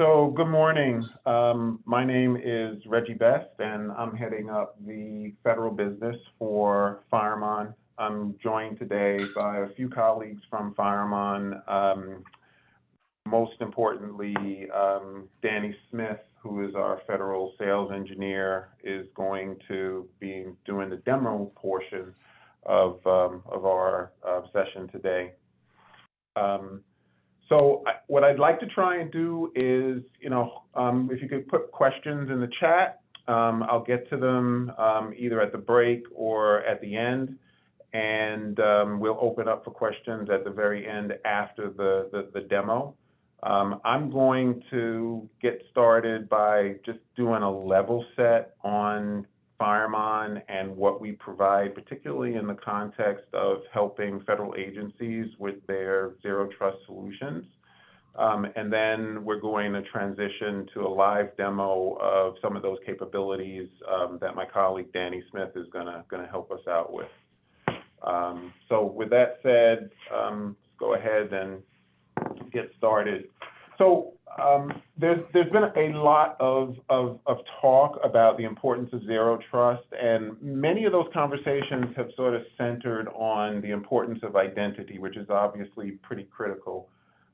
So good morning. My name is Reggie Best, and I'm heading up the federal business for FireMon. I'm joined today by a few colleagues from FireMon. Most importantly, Danny Smith, who is our federal sales engineer, is going to be doing the demo portion of our session today. So what I'd like to try and do is, if you could put questions in the chat, I'll get to them either at the break or at the end, and we'll open up for questions at the very end after the demo. I'm going to get started by just doing a level set on FireMon and what we provide, particularly in the context of helping federal agencies with their zero trust solutions. And then we're going to transition to a live demo of some of those capabilities that my colleague Danny Smith is going to help us out with. So with that said, let's go ahead and get started. So there's been a lot of talk about the importance of zero trust, and many of those conversations have sort of centered on the importance of identity, which is obviously pretty critical.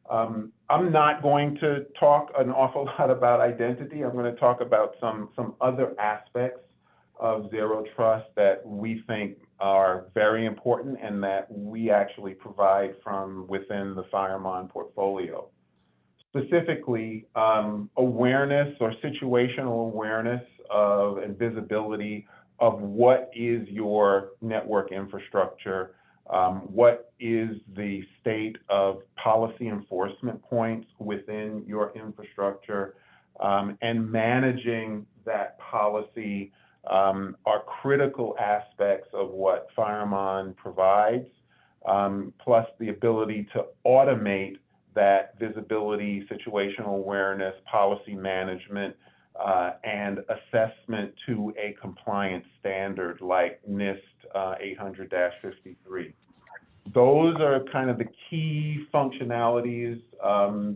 I'm not going to talk an awful lot about identity. I'm going to talk about some other aspects of zero trust that we think are very important and that we actually provide from within the FireMon portfolio. Specifically, awareness or situational awareness of and visibility of what is your network infrastructure, what is the state of policy enforcement points within your infrastructure, and managing that policy are critical aspects of what FireMon provides, plus the ability to automate that visibility, situational awareness, policy management, and assessment to a compliance standard like NIST 800-53. Those are kind of the key functionalities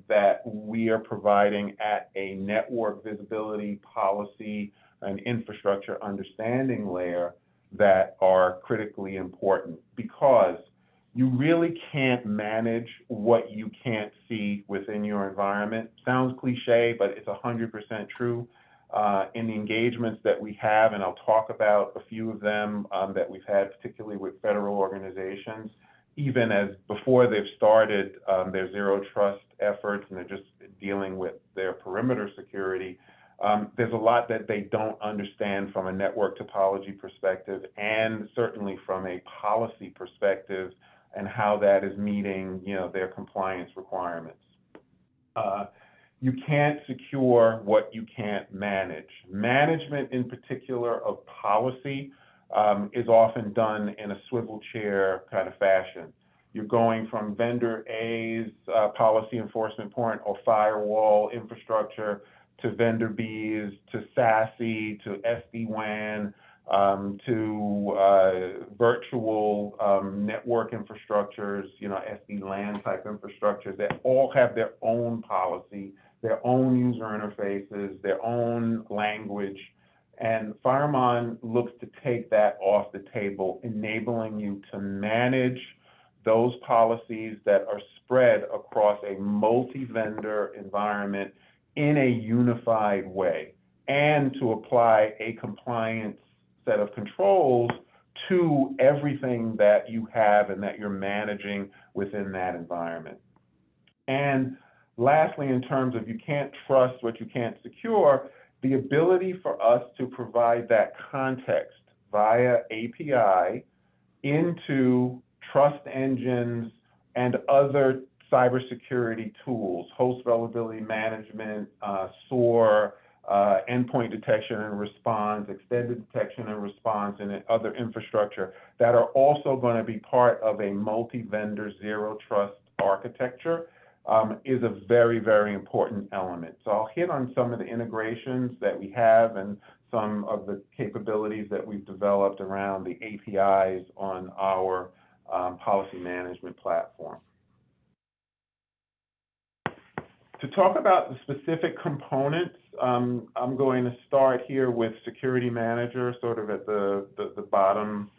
that we are providing at a network visibility, policy, and infrastructure understanding layer that are critically important, because you really can't manage what you can't see within your environment. Sounds cliche, but it's 100% true. In the engagements that we have, and I'll talk about a few of them that we've had, particularly with federal organizations, even as before they've started their zero trust efforts and they're just dealing with their perimeter security, there's a lot that they don't understand from a network topology perspective, and certainly from a policy perspective, and how that is meeting, their compliance requirements. You can't secure what you can't manage. Management, in particular, of policy is often done in a swivel chair kind of fashion. You're going from vendor A's policy enforcement point or firewall infrastructure to vendor B's, to SASE, to SD-WAN, to virtual network infrastructures, SD-LAN type infrastructures that all have their own policy, their own user interfaces, their own language. And FireMon looks to take that off the table, enabling you to manage those policies that are spread across a multi-vendor environment in a unified way, and to apply a compliance set of controls to everything that you have and that you're managing within that environment. And lastly, in terms of you can't trust what you can't secure, the ability for us to provide that context via API into trust engines and other cybersecurity tools, host vulnerability management, SOAR, endpoint detection and response, extended detection and response, and other infrastructure that are also going to be part of a multi-vendor zero trust architecture is a very, very important element. So I'll hit on some of the integrations that we have and some of the capabilities that we've developed around the APIs on our policy management platform. To talk about the specific components, I'm going to start here with Security Manager, sort of at the bottom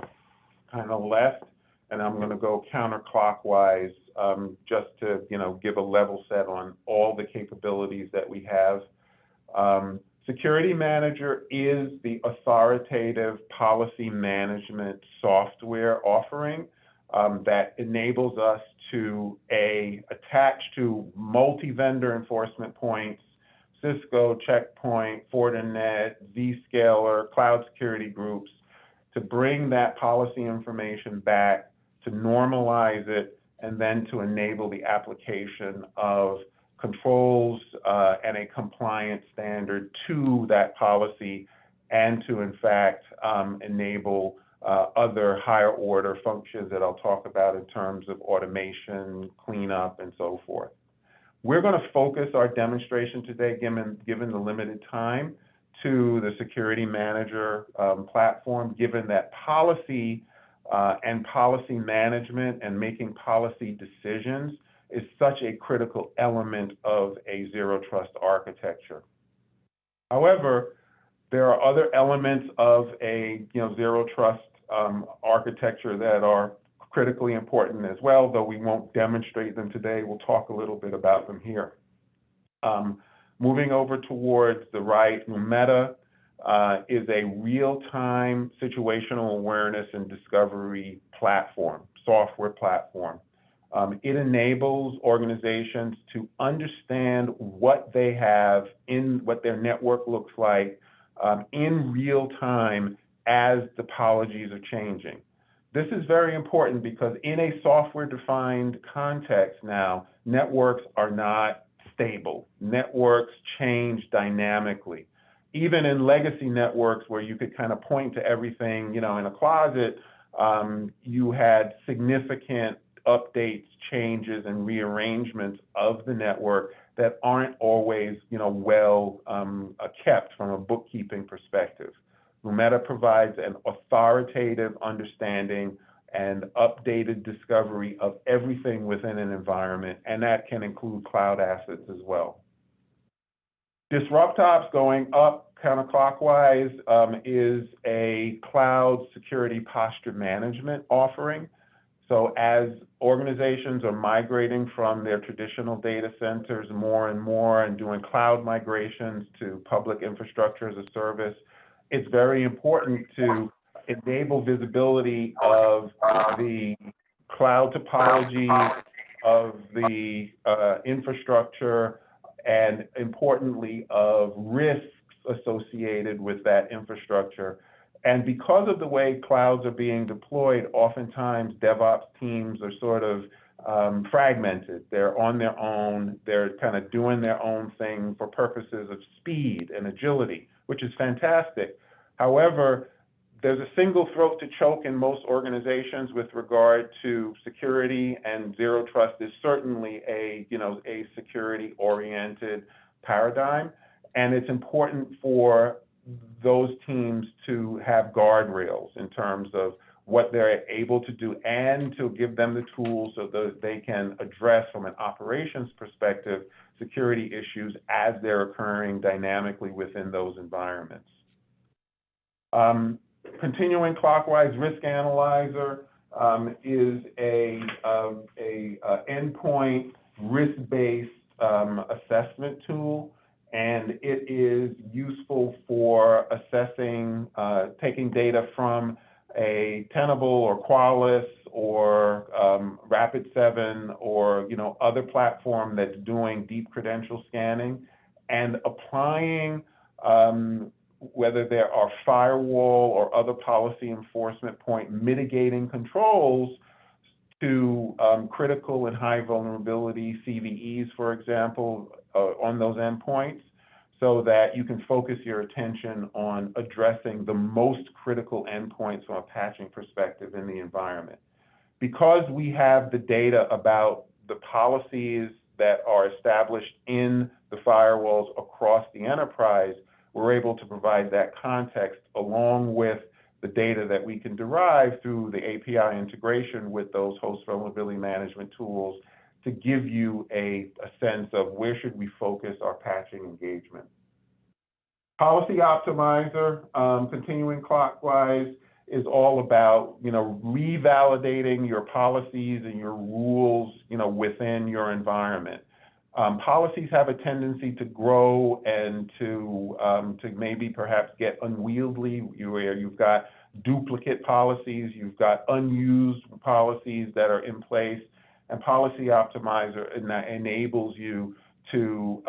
kind of left, and I'm going to go counterclockwise just to give a level set on all the capabilities that we have. Security Manager is the authoritative policy management software offering that enables us to attach to multi-vendor enforcement points, Cisco, Checkpoint, Fortinet, Zscaler, cloud security groups, to bring that policy information back, to normalize it, and then to enable the application of controls and a compliance standard to that policy, and to, in fact, enable other higher order functions that I'll talk about in terms of automation, cleanup, and so forth. We're going to focus our demonstration today, given the limited time, to the Security Manager platform, given that policy and policy management and making policy decisions is such a critical element of a zero trust architecture. However, there are other elements of a zero trust architecture that are critically important as well, though we won't demonstrate them today. We'll talk a little bit about them here. Moving over towards the right, Numeta is a real-time situational awareness and discovery platform, software platform. It enables organizations to understand what they have what their network looks like in real time as topologies are changing. This is very important because in a software-defined context now, networks are not stable. Networks change dynamically. Even in legacy networks where you could kind of point to everything, in a closet, you had significant updates, changes, and rearrangements of the network that aren't always, well kept from a bookkeeping perspective. Numeta provides an authoritative understanding and updated discovery of everything within an environment, and that can include cloud assets as well. DisruptOps, going up counterclockwise, is a cloud security posture management offering. So as organizations are migrating from their traditional data centers more and more and doing cloud migrations to public infrastructure as a service, it's very important to enable visibility of the cloud topology, of the infrastructure, and importantly, of risks associated with that infrastructure. And because of the way clouds are being deployed, oftentimes DevOps teams are sort of fragmented. They're on their own. They're kind of doing their own thing for purposes of speed and agility, which is fantastic. However, there's a single throat to choke in most organizations with regard to security, and zero trust is certainly a security-oriented paradigm. And it's important for those teams to have guardrails in terms of what they're able to do and to give them the tools so that they can address, from an operations perspective, security issues as they're occurring dynamically within those environments. Continuing clockwise, Risk Analyzer is a endpoint risk-based assessment tool, and it is useful for assessing, taking data from a Tenable or Qualys or Rapid7 or other platform that's doing deep credential scanning, and applying whether there are firewall or other policy enforcement point mitigating controls to critical and high vulnerability CVEs, for example, on those endpoints, so that you can focus your attention on addressing the most critical endpoints from a patching perspective in the environment. Because we have the data about the policies that are established in the firewalls across the enterprise, we're able to provide that context along with the data that we can derive through the API integration with those host vulnerability management tools to give you a sense of where should we focus our patching engagement. Policy Optimizer, continuing clockwise, is all about, revalidating your policies and your rules, within your environment. Policies have a tendency to grow and to maybe perhaps get unwieldy, where you've got duplicate policies, you've got unused policies that are in place, and Policy Optimizer enables you to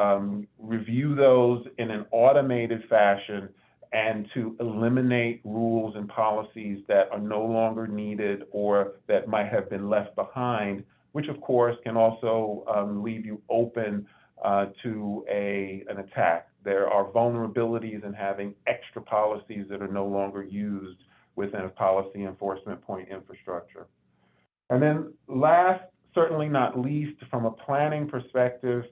review those in an automated fashion and to eliminate rules and policies that are no longer needed or that might have been left behind, which of course can also leave you open to an attack. There are vulnerabilities in having extra policies that are no longer used within a policy enforcement point infrastructure. And then last, certainly not least, from a planning perspective,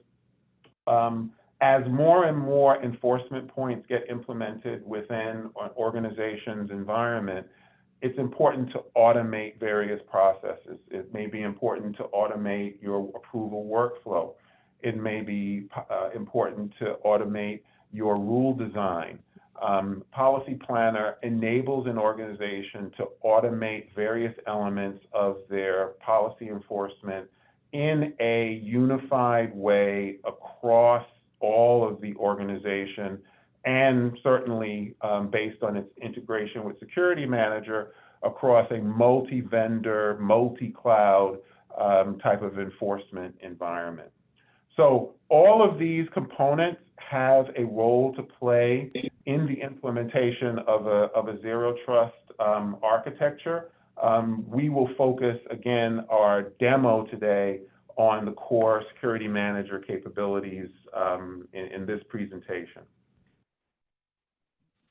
as more and more enforcement points get implemented within an organization's environment, it's important to automate various processes. It may be important to automate your approval workflow. It may be important to automate your rule design. Policy Planner enables an organization to automate various elements of their policy enforcement in a unified way across all of the organization, and certainly based on its integration with Security Manager across a multi-vendor, multi-cloud type of enforcement environment. So all of these components have a role to play in the implementation of a zero trust architecture. We will focus, again, our demo today on the core Security Manager capabilities in this presentation.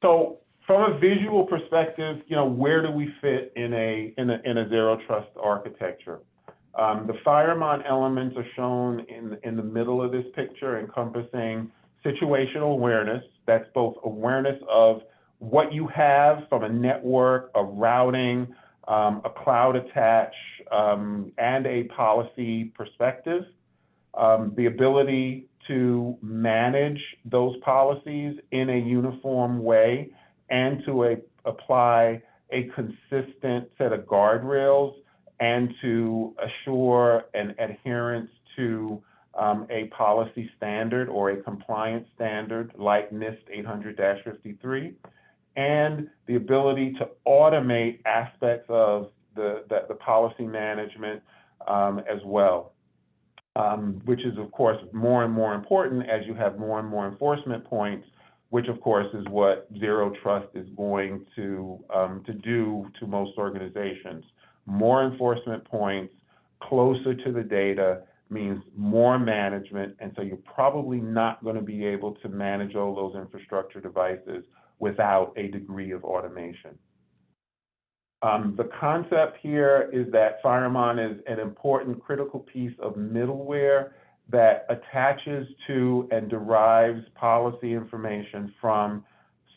So from a visual perspective, where do we fit in a zero trust architecture? The FireMon elements are shown in the middle of this picture, encompassing situational awareness. That's both awareness of what you have from a network, a routing, a cloud attach, and a policy perspective. The ability to manage those policies in a uniform way and to apply a consistent set of guardrails and to assure an adherence to a policy standard or a compliance standard like NIST 800-53, and the ability to automate aspects of the policy management as well, which is, of course, more and more important as you have more and more enforcement points, which, of course, is what Zero Trust is going to do to most organizations. More enforcement points closer to the data means more management, and so you're probably not going to be able to manage all those infrastructure devices without a degree of automation. The concept here is that FireMon is an important critical piece of middleware that attaches to and derives policy information from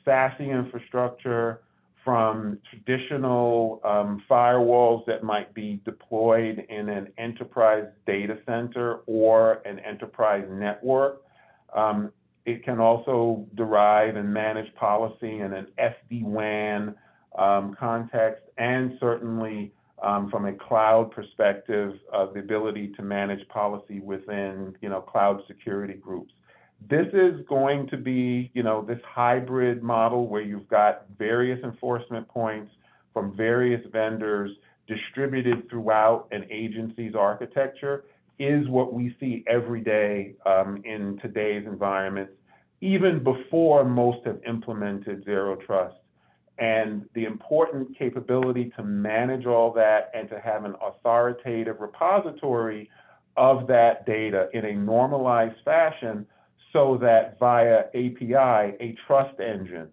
SASE infrastructure, from traditional firewalls that might be deployed in an enterprise data center or an enterprise network. It can also derive and manage policy in an SD-WAN context, and certainly from a cloud perspective, the ability to manage policy within, cloud security groups. This is going to be, this hybrid model where you've got various enforcement points from various vendors distributed throughout an agency's architecture is what we see every day in today's environments, even before most have implemented Zero Trust. And the important capability to manage all that and to have an authoritative repository of that data in a normalized fashion, so that via API, a trust engine,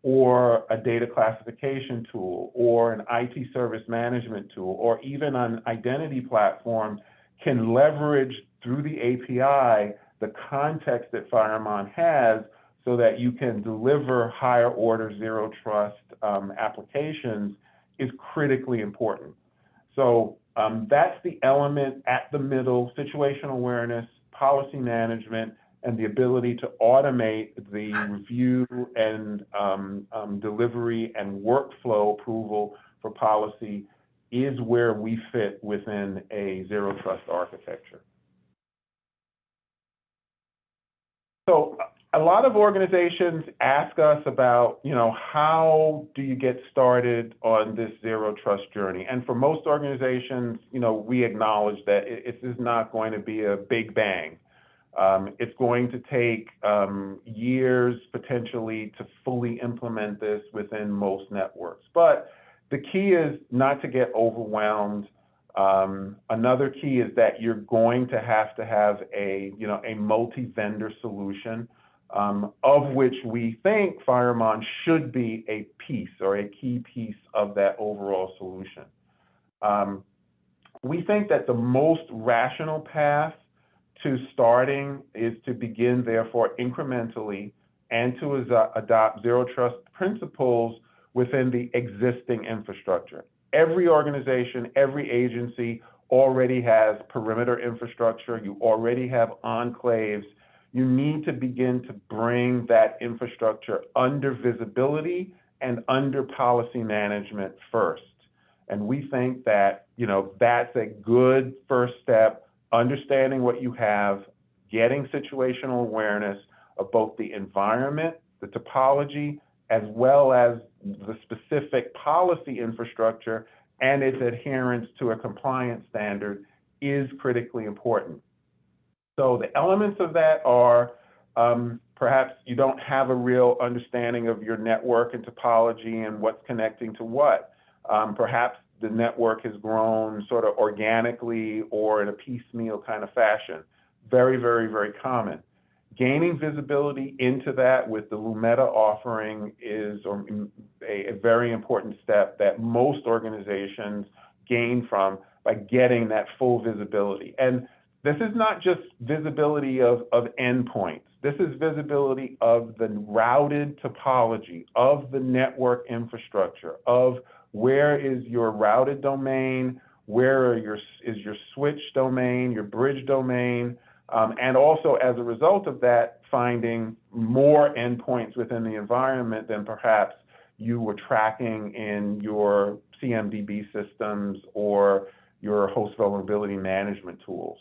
or a data classification tool, or an IT service management tool, or even an identity platform can leverage through the API the context that FireMon has, so that you can deliver higher order zero trust applications, is critically important. So That's the element at the middle: situational awareness, policy management, and the ability to automate the review and delivery and workflow approval for policy is where we fit within a zero trust architecture. So a lot of organizations ask us about, how do you get started on this zero trust journey? And for most organizations, we acknowledge that this is not going to be a big bang. It's going to take years potentially to fully implement this within most networks. But the key is not to get overwhelmed. Another key is that you're going to have a multi-vendor solution, of which we think FireMon should be a piece or a key piece of that overall solution. We think that the most rational path to starting is to begin, therefore, incrementally and to adopt zero trust principles within the existing infrastructure. Every organization, every agency already has perimeter infrastructure. You already have enclaves. You need to begin to bring that infrastructure under visibility and under policy management first. And we think that, that's a good first step: understanding what you have, getting situational awareness of both the environment, the topology, as well as the specific policy infrastructure and its adherence to a compliance standard is critically important. So the elements of that are perhaps you don't have a real understanding of your network and topology and what's connecting to what. Perhaps the network has grown sort of organically or in a piecemeal kind of fashion. Very, very, very common. Gaining visibility into that with the Lumeta offering is a very important step that most organizations gain from by getting that full visibility. And this is not just visibility of endpoints. This is visibility of the routed topology, of the network infrastructure, of where is your routed domain, where is your switch domain, your bridge domain, and also as a result of that, finding more endpoints within the environment than perhaps you were tracking in your CMDB systems or your host vulnerability management tools.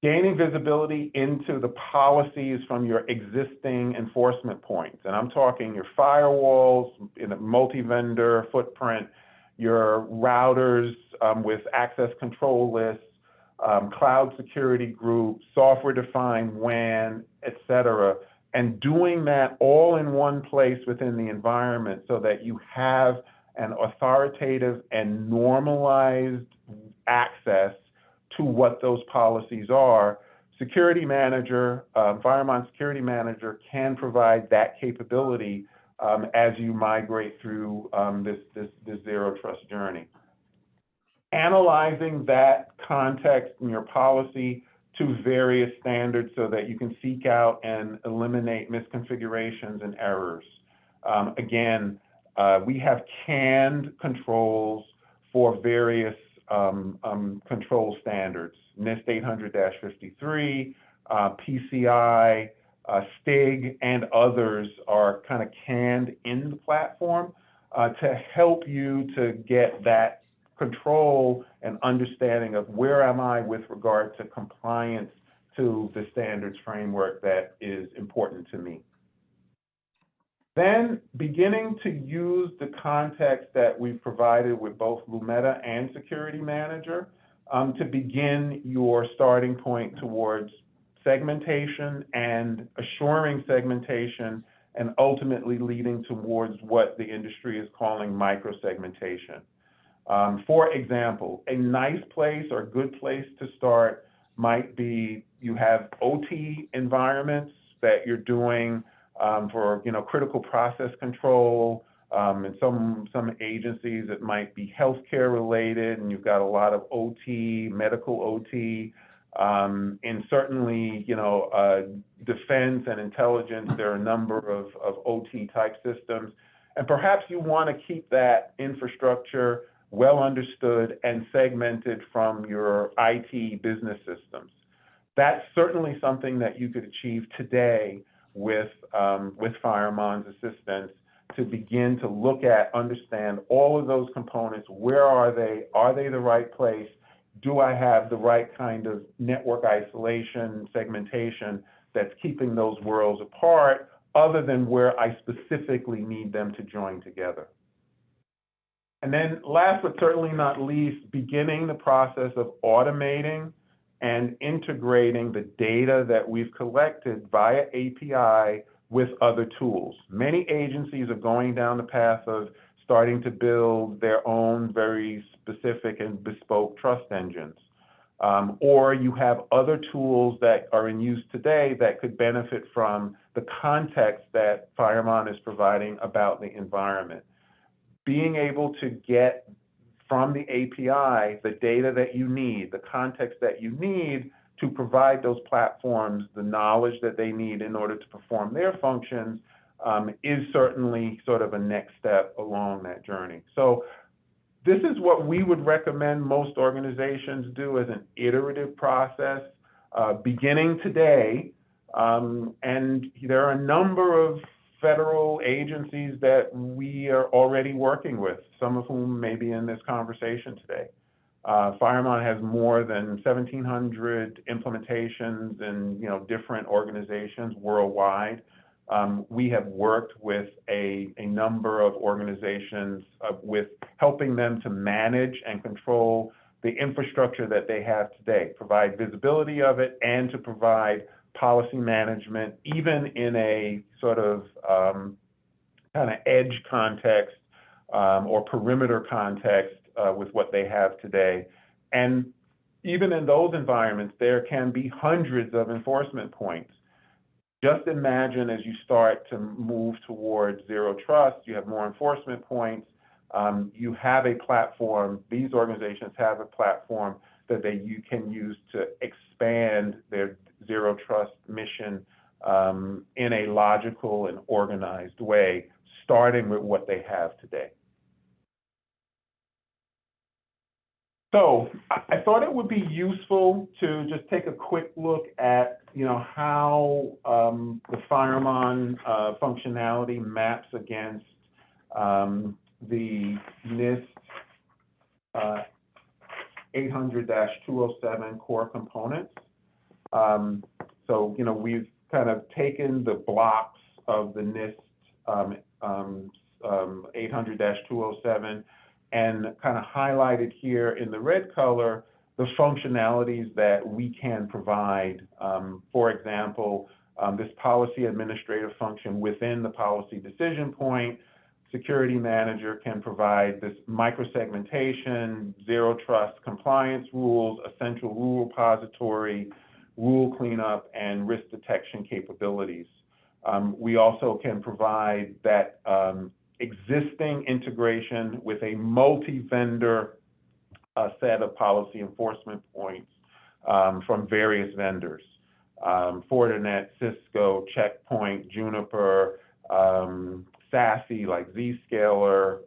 Gaining visibility into the policies from your existing enforcement points. And I'm talking your firewalls in a multi-vendor footprint, your routers with access control lists, cloud security groups, software-defined WAN, et cetera, and doing that all in one place within the environment so that you have an authoritative and normalized access to what those policies are. Security Manager, FireMon Security Manager can provide that capability as you migrate through this zero trust journey. Analyzing that context in your policy to various standards so that you can seek out and eliminate misconfigurations and errors. Again, we have canned controls for various control standards: NIST 800-53, PCI, STIG, and others are kind of canned in the platform to help you to get that control and understanding of where am I with regard to compliance to the standards framework that is important to me. Then beginning to use the context that we've provided with both Lumeta and Security Manager to begin your starting point towards segmentation and assuring segmentation and ultimately leading towards what the industry is calling micro-segmentation. For example, a nice place or good place to start might be you have OT environments that you're doing for critical process control. In some agencies, it might be healthcare related, and you've got a lot of OT, medical OT. And certainly, defense and intelligence, there are a number of OT type systems. And perhaps you want to keep that infrastructure well understood, and segmented from your IT business systems. That's certainly something that you could achieve today with FireMon's assistance to begin to look at, understand all of those components. Where are they? Are they the right place? Do I have the right kind of network isolation, segmentation that's keeping those worlds apart, other than where I specifically need them to join together? And then last but certainly not least, beginning the process of automating and integrating the data that we've collected via API with other tools. Many agencies are going down the path of starting to build their own very specific and bespoke trust engines. Or you have other tools that are in use today that could benefit from the context that FireMon is providing about the environment. Being able to get from the API the data that you need, the context that you need to provide those platforms the knowledge that they need in order to perform their functions is certainly sort of a next step along that journey. So this is what we would recommend most organizations do as an iterative process, beginning today. And there are a number of federal agencies that we are already working with, some of whom may be in this conversation today. FireMon has more than 1,700 implementations in different organizations worldwide. We have worked with a number of organizations with helping them to manage and control the infrastructure that they have today, provide visibility of it, and to provide policy management, even in a sort of kind of edge context or perimeter context with what they have today. And even in those environments, there can be hundreds of enforcement points. Just imagine as you start to move towards zero trust, you have more enforcement points, you have a platform, these organizations have a platform that you can use to expand their zero trust mission in a logical and organized way, starting with what they have today. So I thought it would be useful to just take a quick look at how the FireMon functionality maps against the NIST 800-207 core components. So we've kind of taken the blocks of the NIST 800-207 and kind of highlighted here in the red color the functionalities that we can provide. For example, this policy administrative function within the policy decision point. Security manager can provide this microsegmentation, zero trust compliance rules, essential rule repository, rule cleanup, and risk detection capabilities. We also can provide that existing integration with a multi-vendor set of policy enforcement points from various vendors. Fortinet, Cisco, Checkpoint, Juniper, SASE like Zscaler,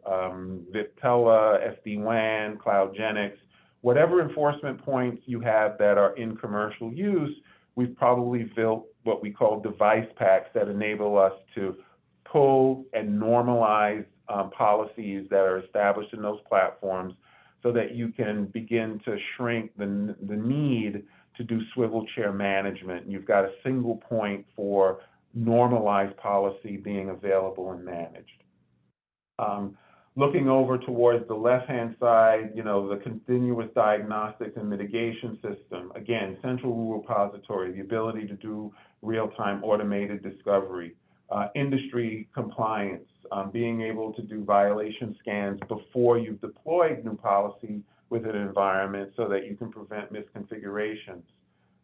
Viptela, SD-WAN, CloudGenix, whatever enforcement points you have that are in commercial use, we've probably built what we call device packs that enable us to pull and normalize policies that are established in those platforms so that you can begin to shrink the need to do swivel chair management. You've got a single point for normalized policy being available and managed. Looking over towards the left-hand side, the continuous diagnostics and mitigation system. Again, central rule repository, the ability to do real-time automated discovery. Industry compliance, being able to do violation scans before you've deployed new policy with an environment so that you can prevent misconfigurations.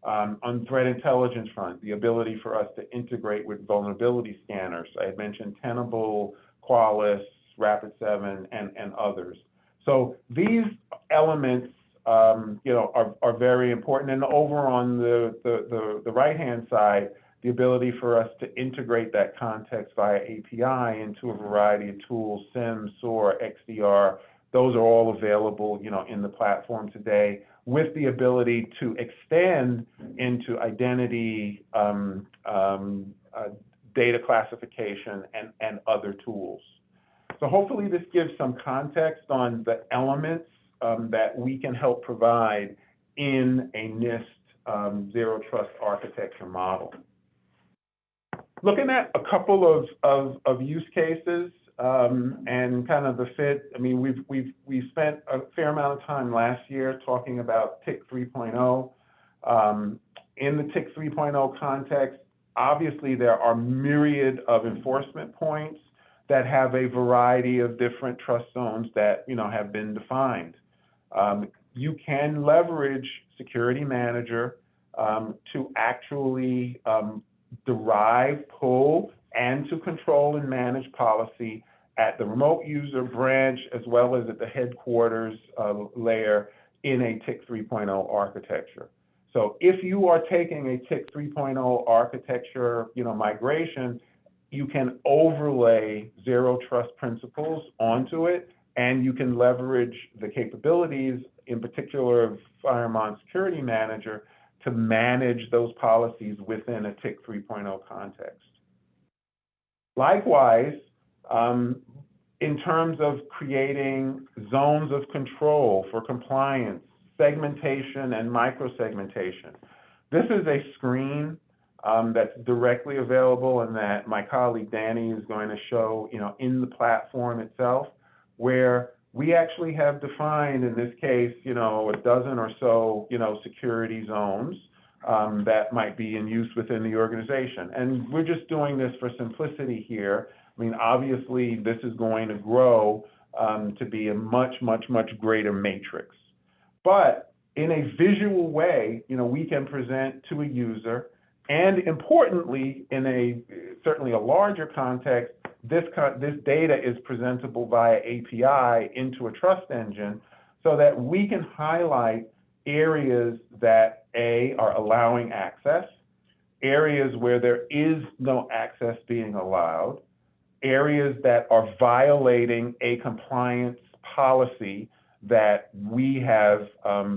On threat intelligence front, the ability for us to integrate with vulnerability scanners. I had mentioned Tenable, Qualys, Rapid7, and others. So these elements, are very important. And over on the right-hand side, the ability for us to integrate that context via API into a variety of tools, SIM, SOAR, XDR, those are all available, in the platform today, with the ability to extend into identity, data classification, and other tools. So hopefully this gives some context on the elements that we can help provide in a NIST Zero Trust architecture model. Looking at a couple of use cases and kind of the fit. I mean, we've spent a fair amount of time last year talking about TIC 3.0. In the TIC 3.0 context, obviously there are myriad of enforcement points that have a variety of different trust zones that have been defined. You can leverage Security Manager to actually derive, pull, and to control and manage policy at the remote user branch as well as at the headquarters layer in a TIC 3.0 architecture. So if you are taking a TIC 3.0 architecture, migration, you can overlay Zero Trust principles onto it, and you can leverage the capabilities, in particular of FireMon Security Manager, to manage those policies within a TIC 3.0 context. Likewise, in terms of creating zones of control for compliance, segmentation, and microsegmentation, this is a screen that's directly available and that my colleague Danny is going to show, in the platform itself, where we actually have defined, in this case, a dozen or so, security zones that might be in use within the organization. And we're just doing this for simplicity here. I mean, obviously, this is going to grow to be a much, much, much greater matrix. But in a visual way, we can present to a user, and importantly, in certainly a larger context, this data is presentable via API into a trust engine so that we can highlight areas that, A, are allowing access, areas where there is no access being allowed, areas that are violating a compliance policy that we have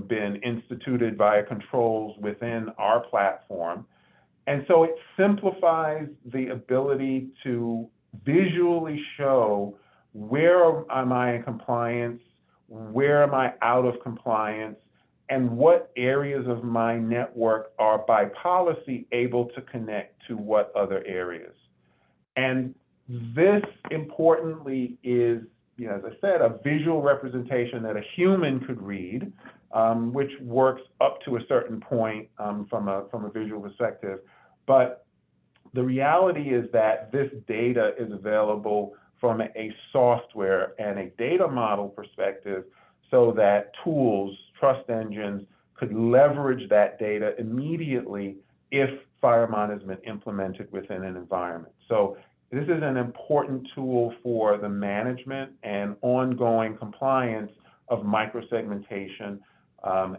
been instituted via controls within our platform. And so it simplifies the ability to visually show where am I in compliance, where am I out of compliance, and what areas of my network are by policy able to connect to what other areas. And this, importantly, is, as I said, a visual representation that a human could read, which works up to a certain point from a visual perspective. But the reality is that this data is available from a software and a data model perspective so that tools, trust engines, could leverage that data immediately if FireMon has been implemented within an environment. So this is an important tool for the management and ongoing compliance of microsegmentation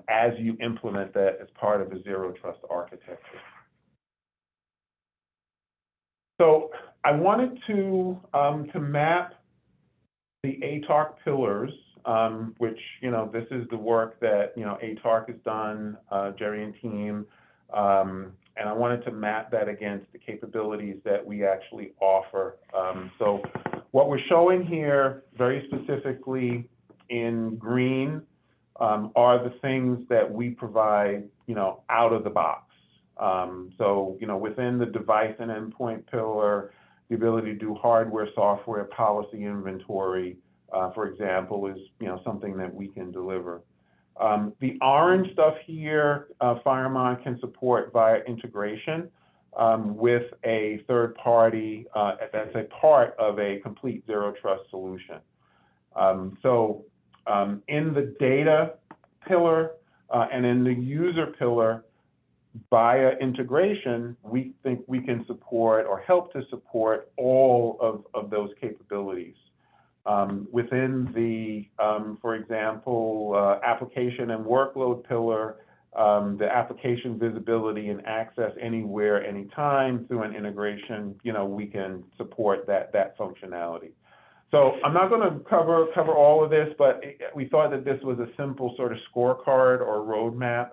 as you implement that as part of a Zero Trust architecture. So I wanted to map the ATARC pillars, which, this is the work that, ATARC has done, Jerry and team, and I wanted to map that against the capabilities that we actually offer. So what we're showing here very specifically in green are the things that we provide, out of the box. So, within the device and endpoint pillar, the ability to do hardware, software, policy inventory, for example, is, something that we can deliver. The orange stuff here, FireMon can support via integration with a third party that's a part of a complete Zero Trust solution. So in the data pillar and in the user pillar, via integration, we think we can support or help to support all of those capabilities. Within the, for example, application and workload pillar, the application visibility and access anywhere, anytime through an integration, we can support that functionality. So I'm not going to cover all of this, but we thought that this was a simple sort of scorecard or roadmap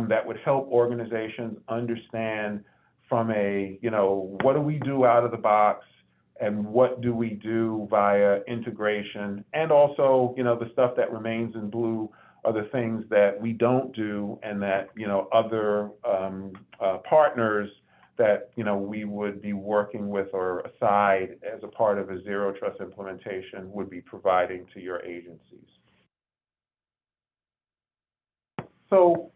that would help organizations understand from a, what do we do out of the box and what do we do via integration, and also, the stuff that remains in blue are the things that we don't do and that, other partners that we would be working with or aside as a part of a zero trust implementation would be providing to your agencies. So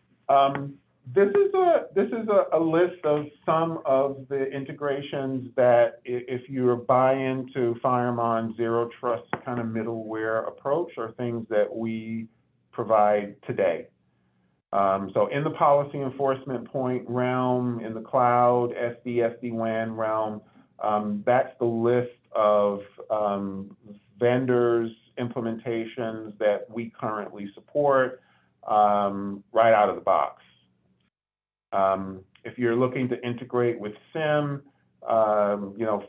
this is a list of some of the integrations that, if you buy into FireMon zero trust kind of middleware approach, are things that we provide today. So in the policy enforcement point realm, in the cloud, SD-WAN realm, that's the list of vendors, implementations that we currently support right out of the box. If you're looking to integrate with SIM,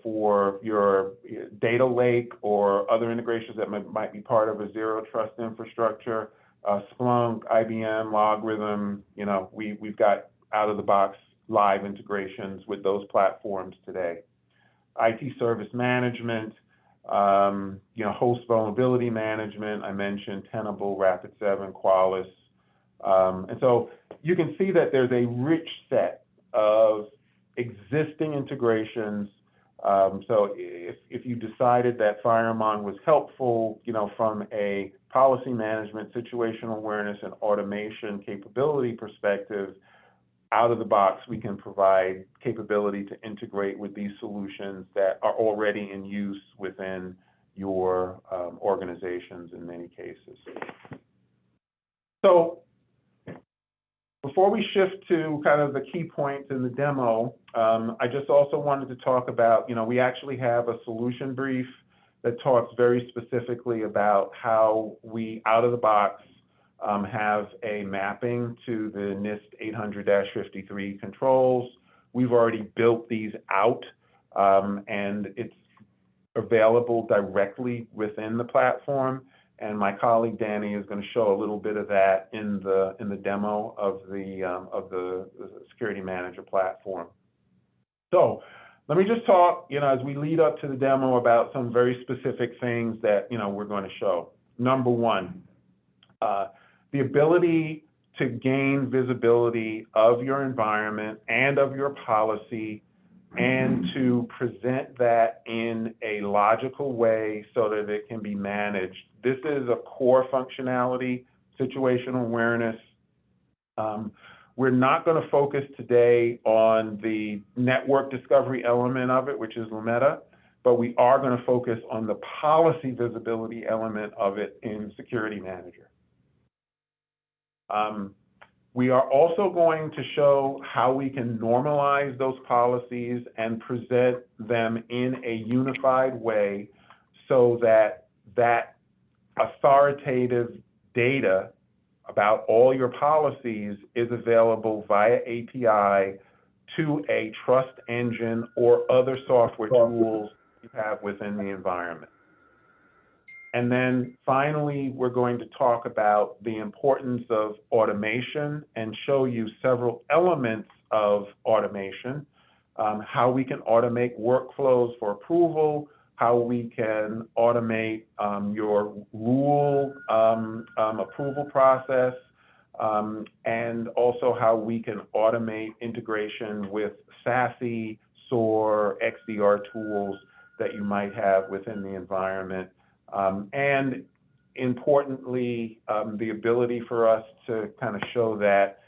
for your data lake or other integrations that might be part of a zero trust infrastructure, Splunk, IBM, Logarithm, we've got out-of-the-box live integrations with those platforms today. IT service management, host vulnerability management, I mentioned Tenable, Rapid7, Qualys. And so you can see that there's a rich set of existing integrations. So if you decided that FireMon was helpful, from a policy management, situational awareness, and automation capability perspective, out of the box, we can provide capability to integrate with these solutions that are already in use within your organizations in many cases. So before we shift to kind of the key points in the demo, I just also wanted to talk about, we actually have a solution brief that talks very specifically about how we, out of the box, have a mapping to the NIST 800-53 controls. We've already built these out, and it's available directly within the platform. And my colleague Danny is going to show a little bit of that in the demo of the Security Manager platform. So let me just talk, as we lead up to the demo, about some very specific things that we're going to show. Number one, the ability to gain visibility of your environment and of your policy, and to present that in a logical way so that it can be managed. This is a core functionality, situational awareness. We're not going to focus today on the network discovery element of it, which is Lumeta, but we are going to focus on the policy visibility element of it in Security Manager. We are also going to show how we can normalize those policies and present them in a unified way so that that authoritative data about all your policies is available via API to a trust engine or other software tools you have within the environment. And then finally, we're going to talk about the importance of automation and show you several elements of automation, how we can automate workflows for approval, how we can automate your rule approval process, and also how we can automate integration with SASE, SOAR, XDR tools that you might have within the environment. And importantly, the ability for us to kind of show that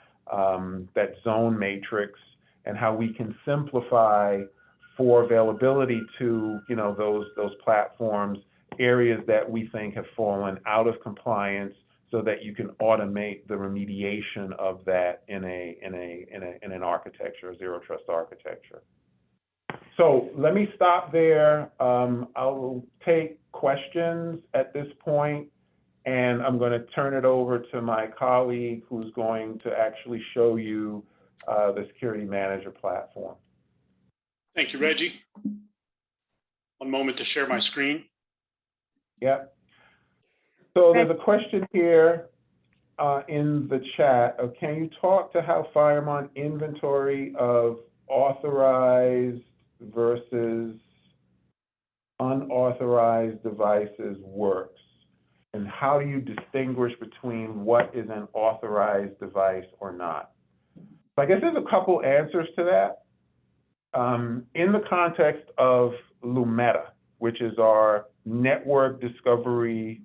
that zone matrix and how we can simplify for availability to those platforms, areas that we think have fallen out of compliance, so that you can automate the remediation of that in an architecture, a zero trust architecture. So let me stop there. I'll take questions at this point, and I'm going to turn it over to my colleague who's going to actually show you the Security Manager platform. Thank you, Reggie. One moment to share my screen. Yeah. So Reg, there's a question here in the chat. Can you talk to how FireMon inventory of authorized versus unauthorized devices works? And how do you distinguish between what is an authorized device or not? So I guess there's a couple answers to that. In the context of Lumeta, which is our network discovery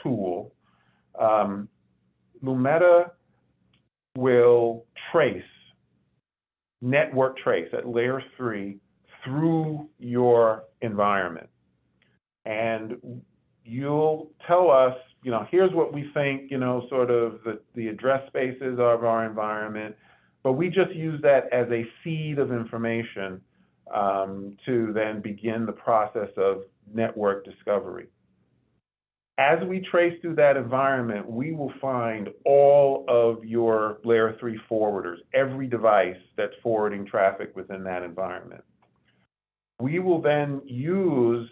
tool, Lumeta will network trace at layer 3 through your environment. And you'll tell us, here's what we think, sort of the address spaces of our environment, but we just use that as a seed of information to then begin the process of network discovery. As we trace through that environment, we will find all of your layer 3 forwarders, every device that's forwarding traffic within that environment. We will then use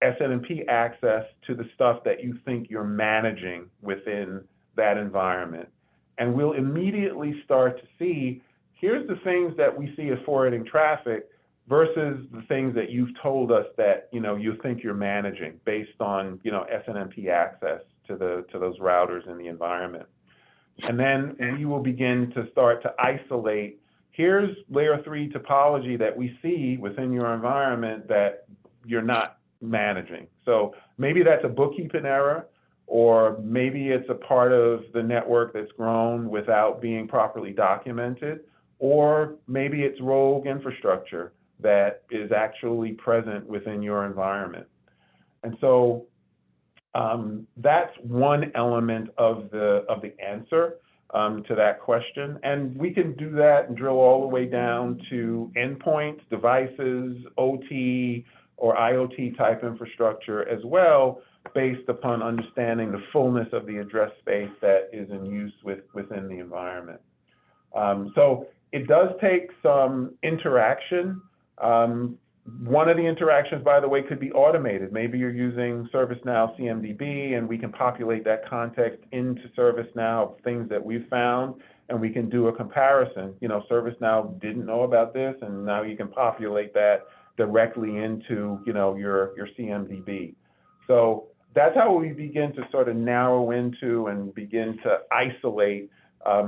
SNMP access to the stuff that you think you're managing within that environment. And we'll immediately start to see, here's the things that we see as forwarding traffic versus the things that you've told us that you think you're managing based on SNMP access to those routers in the environment. And then we will begin to start to isolate, here's layer 3 topology that we see within your environment that you're not managing. So maybe that's a bookkeeping error, or maybe it's a part of the network that's grown without being properly documented, or maybe it's rogue infrastructure that is actually present within your environment. And so that's one element of the answer to that question. And we can do that and drill all the way down to endpoints, devices, OT, or IoT type infrastructure as well, based upon understanding the fullness of the address space that is in use within the environment. So it does take some interaction. One of the interactions, by the way, could be automated. Maybe you're using ServiceNow CMDB, and we can populate that context into ServiceNow, things that we've found, and we can do a comparison. ServiceNow didn't know about this, and now you can populate that directly into your CMDB. So that's how we begin to sort of narrow into and begin to isolate.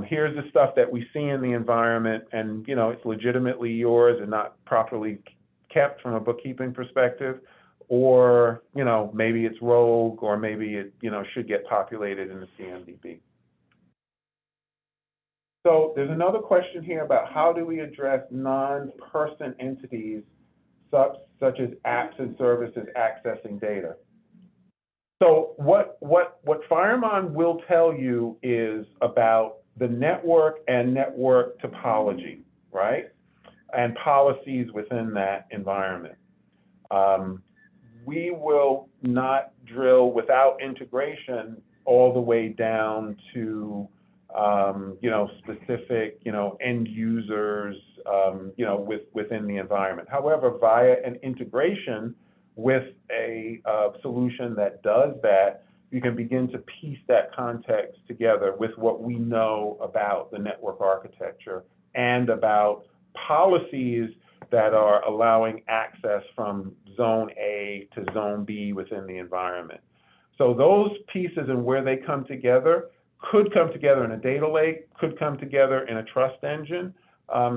Here's the stuff that we see in the environment, and it's legitimately yours and not properly kept from a bookkeeping perspective, or maybe it's rogue, or maybe it should get populated in the CMDB. So there's another question here about how do we address non-person entities such as apps and services accessing data. So what FireMon will tell you is about the network and network topology, right? And policies within that environment. We will not drill without integration all the way down to specific end users within the environment. However, via an integration with a solution that does that, you can begin to piece that context together with what we know about the network architecture and about policies that are allowing access from zone A to zone B within the environment. So those pieces and where they come together could come together in a data lake, could come together in a trust engine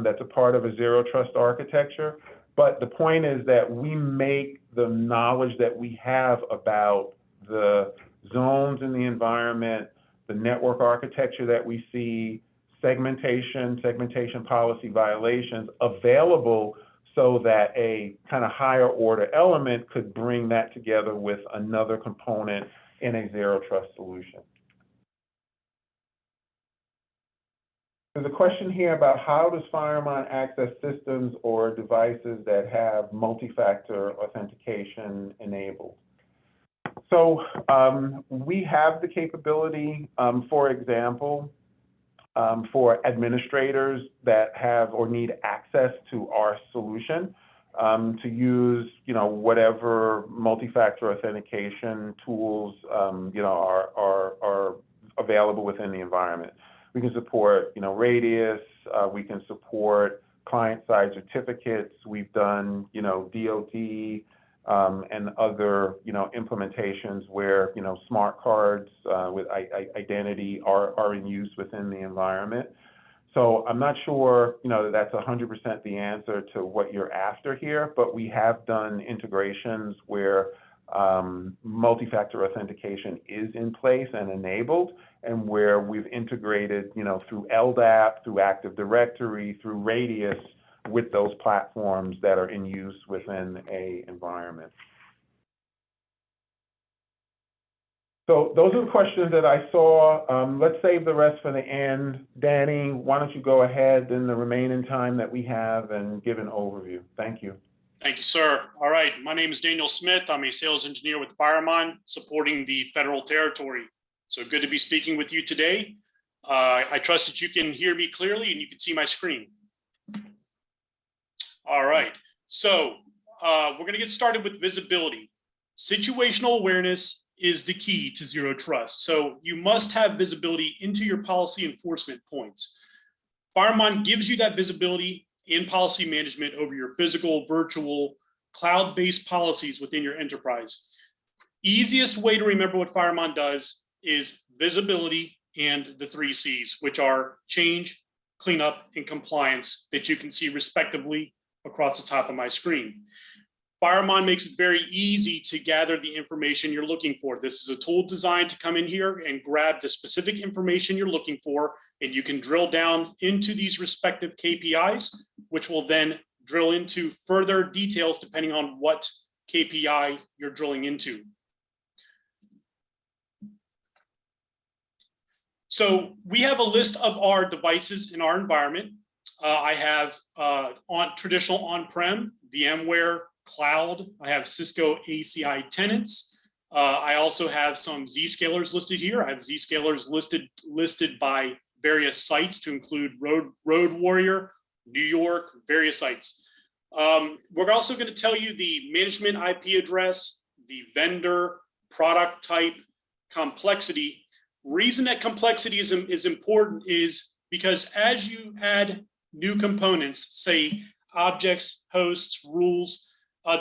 that's a part of a zero trust architecture. But the point is that we make the knowledge that we have about the zones in the environment, the network architecture that we see, segmentation policy violations available so that a kind of higher order element could bring that together with another component in a zero trust solution. There's a question here about how does FireMon access systems or devices that have multi-factor authentication enabled? So we have the capability, for example, for administrators that have or need access to our solution. to use, whatever multi-factor authentication tools, are available within the environment. We can support, Radius. We can support client-side certificates. We've done, DoD and other, implementations where, smart cards with identity are in use within the environment. So I'm not sure, that that's 100% the answer to what you're after here, but we have done integrations where multi-factor authentication is in place and enabled, and where we've integrated, through LDAP, through Active Directory, through Radius, with those platforms that are in use within a environment. So those are the questions that I saw. Let's save the rest for the end. Danny, why don't you go ahead in the remaining time that we have and give an overview. Thank you. Thank you, sir. All right, my name is Daniel Smith. I'm a sales engineer with FireMon, supporting the federal territory. So good to be speaking with you today. I trust that you can hear me clearly and you can see my screen. All right, so we're going to get started with visibility. Situational awareness is the key to Zero Trust. So you must have visibility into your policy enforcement points. FireMon gives you that visibility in policy management over your physical, virtual, cloud-based policies within your enterprise. Easiest way to remember what FireMon does is visibility and the 3 C's, which are change, cleanup, and compliance, that you can see respectively across the top of my screen. FireMon makes it very easy to gather the information you're looking for. This is a tool designed to come in here and grab the specific information you're looking for, and you can drill down into these respective KPIs, which will then drill into further details depending on what KPI you're drilling into. So we have a list of our devices in our environment. I have traditional on-prem, VMware, cloud. I have Cisco ACI tenants. I also have some Zscalers listed here. I have Zscalers listed by various sites to include Road Warrior, New York, various sites. We're also going to tell you the management IP address, the vendor, product type, complexity. Reason that complexity is important is because as you add new components, say objects, hosts, rules,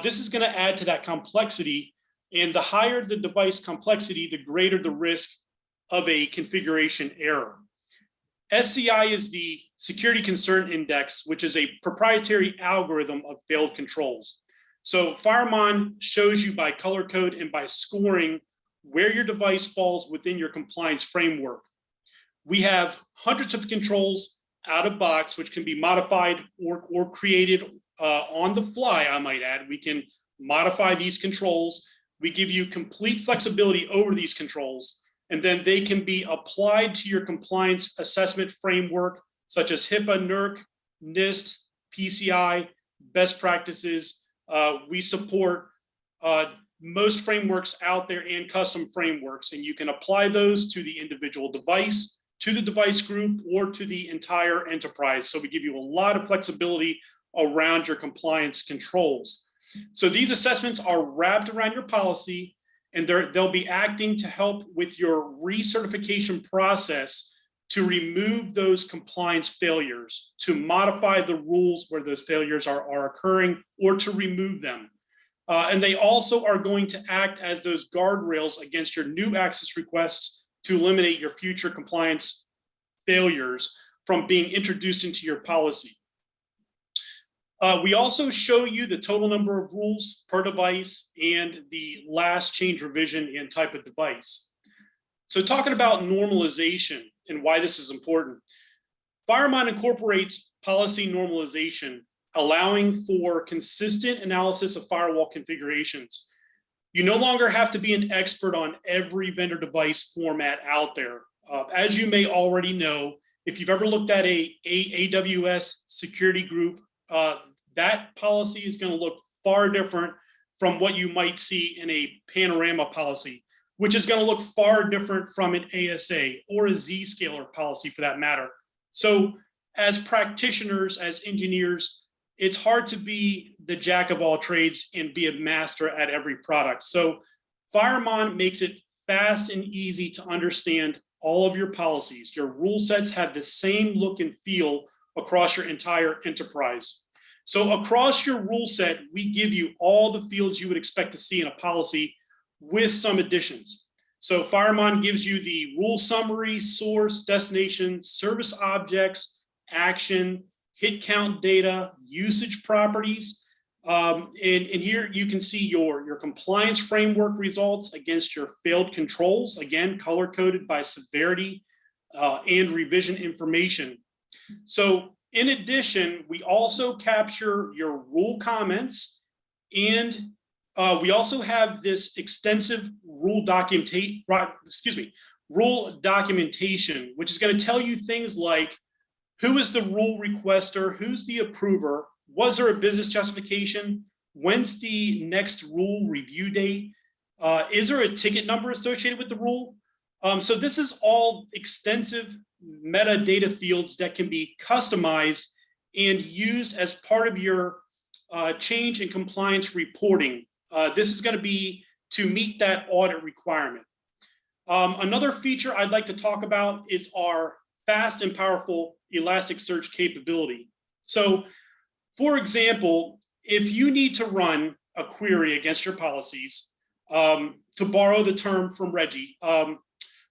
this is going to add to that complexity. And the higher the device complexity, the greater the risk of a configuration error. SCI is the Security Concern Index, which is a proprietary algorithm of failed controls. So FireMon shows you by color code and by scoring where your device falls within your compliance framework. We have hundreds of controls out of box, which can be modified or created on the fly, I might add. We can modify these controls. We give you complete flexibility over these controls, and then they can be applied to your compliance assessment framework, such as HIPAA, NERC, NIST, PCI, best practices. We support most frameworks out there and custom frameworks, and you can apply those to the individual device, to the device group, or to the entire enterprise. So we give you a lot of flexibility around your compliance controls. So these assessments are wrapped around your policy, and they'll be acting to help with your recertification process to remove those compliance failures, to modify the rules where those failures are occurring, or to remove them. And they also are going to act as those guardrails against your new access requests to eliminate your future compliance failures from being introduced into your policy. We also show you the total number of rules per device and the last change revision and type of device. So talking about normalization and why this is important, FireMon incorporates policy normalization, allowing for consistent analysis of firewall configurations. You no longer have to be an expert on every vendor device format out there. As you may already know, if you've ever looked at a AWS security group, that policy is going to look far different from what you might see in a Panorama policy, which is going to look far different from an ASA or a Zscaler policy for that matter. So as practitioners, as engineers, it's hard to be the jack of all trades and be a master at every product. So FireMon makes it fast and easy to understand all of your policies. Your rule sets have the same look and feel across your entire enterprise. So across your rule set, we give you all the fields you would expect to see in a policy with some additions. So FireMon gives you the rule summary, source, destination, service objects, action, hit count data, usage properties. And here you can see your compliance framework results against your failed controls, again, color-coded by severity and revision information. So in addition, we also capture your rule comments, and we also have this extensive rule documentation, which is going to tell you things like who is the rule requester, who's the approver, was there a business justification, when's the next rule review date, is there a ticket number associated with the rule? So this is all extensive metadata fields that can be customized and used as part of your change and compliance reporting. This is going to be to meet that audit requirement. Another feature I'd like to talk about is our fast and powerful Elasticsearch capability. So, for example, if you need to run a query against your policies, to borrow the term from Reggie,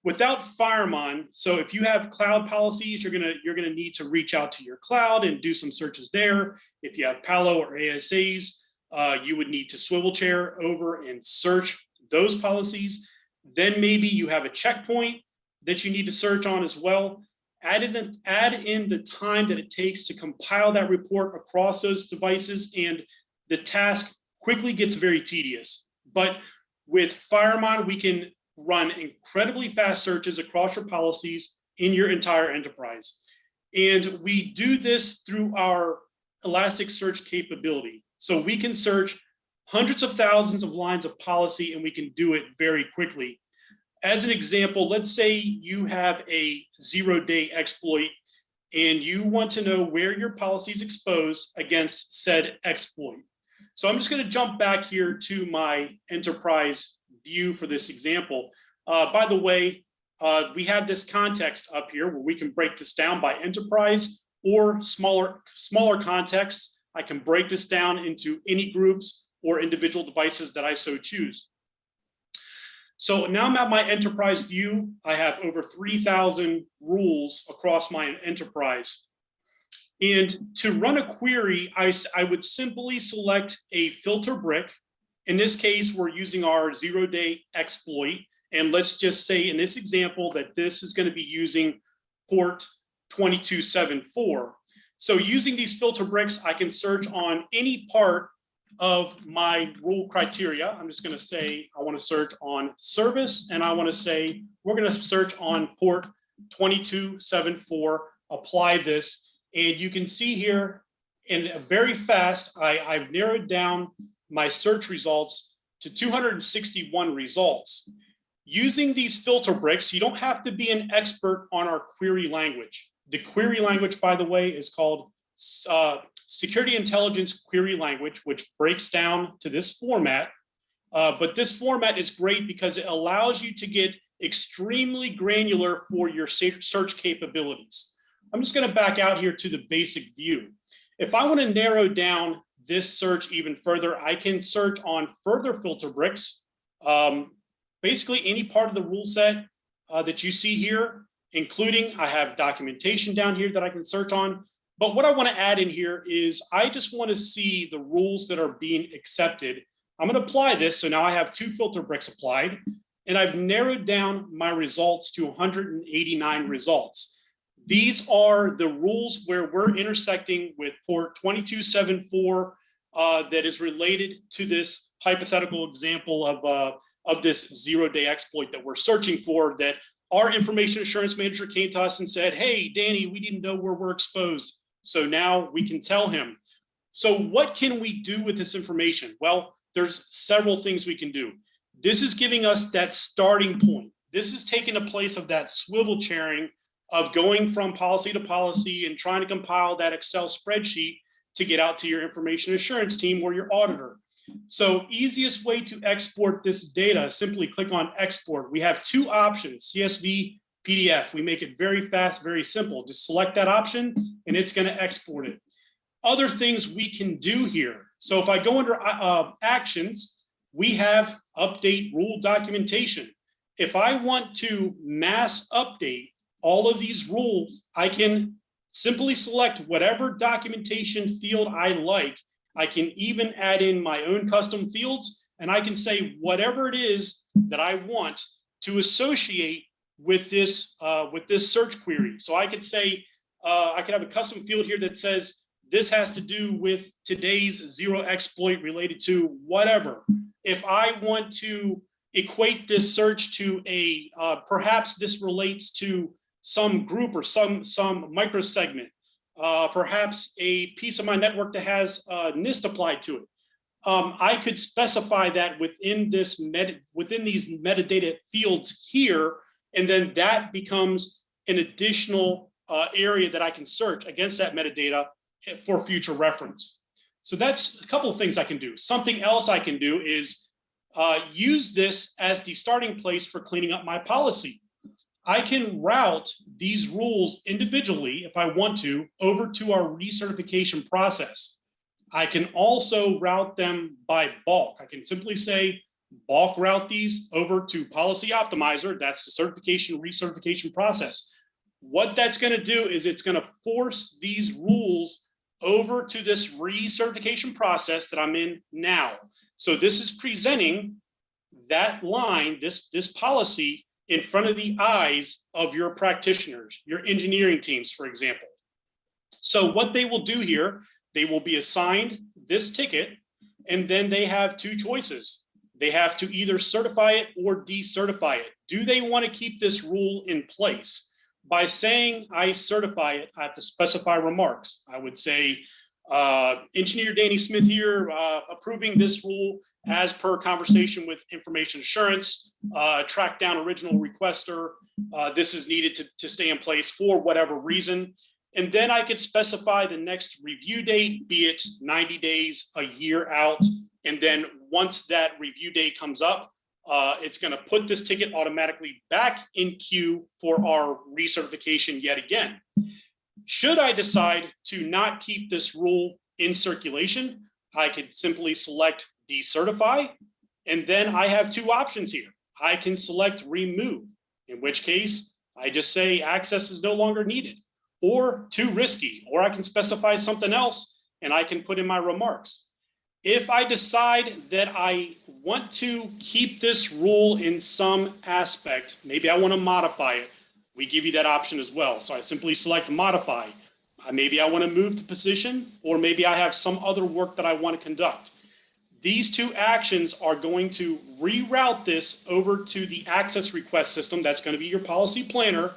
without FireMon, so if you have cloud policies, you're gonna need to reach out to your cloud and do some searches there. If you have Palo or ASAs, you would need to swivel chair over and search those policies. Then maybe you have a checkpoint that you need to search on as well. Add in the time that it takes to compile that report across those devices, and the task quickly gets very tedious. But with FireMon, we can run incredibly fast searches across your policies in your entire enterprise. And we do this through our Elasticsearch capability. So we can search hundreds of thousands of lines of policy, and we can do it very quickly. As an example, let's say you have a 0-day exploit and you want to know where your policy is exposed against said exploit. So I'm just going to jump back here to my enterprise view for this example. By the way, we have this context up here where we can break this down by enterprise or smaller contexts. I can break this down into any groups or individual devices that I so choose. So now I'm at my enterprise view. I have over 3,000 rules across my enterprise. And to run a query, I would simply select a filter brick. In this case, we're using our 0-day exploit. And let's just say in this example that this is going to be using port 2274. So using these filter bricks, I can search on any part of my rule criteria. I'm just going to say I want to search on service, and I want to say we're going to search on port 2274, apply this. And you can see here in very fast, I've narrowed down my search results to 261 results. Using these filter bricks, you don't have to be an expert on our query language. The query language, by the way, is called Security Intelligence Query Language, which breaks down to this format. But this format is great because it allows you to get extremely granular for your search capabilities. I'm just going to back out here to the basic view. If I want to narrow down this search even further, I can search on further filter bricks. Basically any part of the rule set that you see here, including I have documentation down here that I can search on. But what I want to add in here is I just want to see the rules that are being accepted. I'm going to apply this. So now I have 2 filter bricks applied, and I've narrowed down my results to 189 results. These are the rules where we're intersecting with port 2274 that is related to this hypothetical example of this 0-day exploit that we're searching for, that our information assurance manager came to us and said, hey, Danny, we didn't know where we're exposed. So now we can tell him. So what can we do with this information? Well, there's several things we can do. This is giving us that starting point. This is taking the place of that swivel chairing of going from policy to policy and trying to compile that Excel spreadsheet. to get out to your information assurance team or your auditor. So easiest way to export this data, simply click on export. We have two options, CSV, PDF. We make it very fast, very simple. Just select that option and it's going to export it. Other things we can do here. So if I go under actions, we have update rule documentation. If I want to mass update all of these rules, I can simply select whatever documentation field I like. I can even add in my own custom fields, and I can say whatever it is that I want to associate with this search query. So I could say, I could have a custom field here that says, this has to do with today's Xero exploit related to whatever. If I want to equate this search to a, perhaps this relates to some group or some micro segment, perhaps a piece of my network that has NIST applied to it. I could specify that within these metadata fields here, and then that becomes an additional area that I can search against that metadata for future reference. So that's a couple of things I can do. Something else I can do is use this as the starting place for cleaning up my policy. I can route these rules individually, if I want to, over to our recertification process. I can also route them by bulk. I can simply say, bulk route these over to Policy Optimizer. That's the certification recertification process. What that's going to do is it's going to force these rules over to this recertification process that I'm in now. So this is presenting that line, this policy, in front of the eyes of your practitioners, your engineering teams, for example. So what they will do here, they will be assigned this ticket, and then they have two choices. They have to either certify it or decertify it. Do they want to keep this rule in place? By saying I certify it, I have to specify remarks. I would say, Engineer Danny Smith here, approving this rule as per conversation with information assurance, track down original requester. This is needed to stay in place for whatever reason. And then I could specify the next review date, be it 90 days, a year out. And then once that review date comes up, it's going to put this ticket automatically back in queue for our recertification yet again. Should I decide to not keep this rule in circulation, I could simply select decertify, and then I have two options here. I can select remove, in which case I just say access is no longer needed, or too risky, or I can specify something else and I can put in my remarks. If I decide that I want to keep this rule in some aspect, maybe I want to modify it, we give you that option as well. So I simply select modify. Maybe I want to move the position, or maybe I have some other work that I want to conduct. These two actions are going to reroute this over to the access request system. That's going to be your policy planner,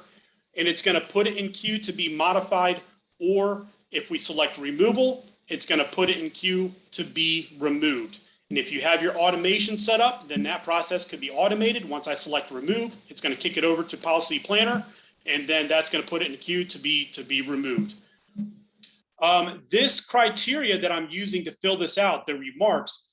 and it's going to put it in queue to be modified, or if we select removal, it's going to put it in queue to be removed. And if you have your automation set up, then that process could be automated. Once I select remove, it's going to kick it over to policy planner, and then that's going to put it in queue to be removed. This criteria that I'm using to fill this out, the remarks,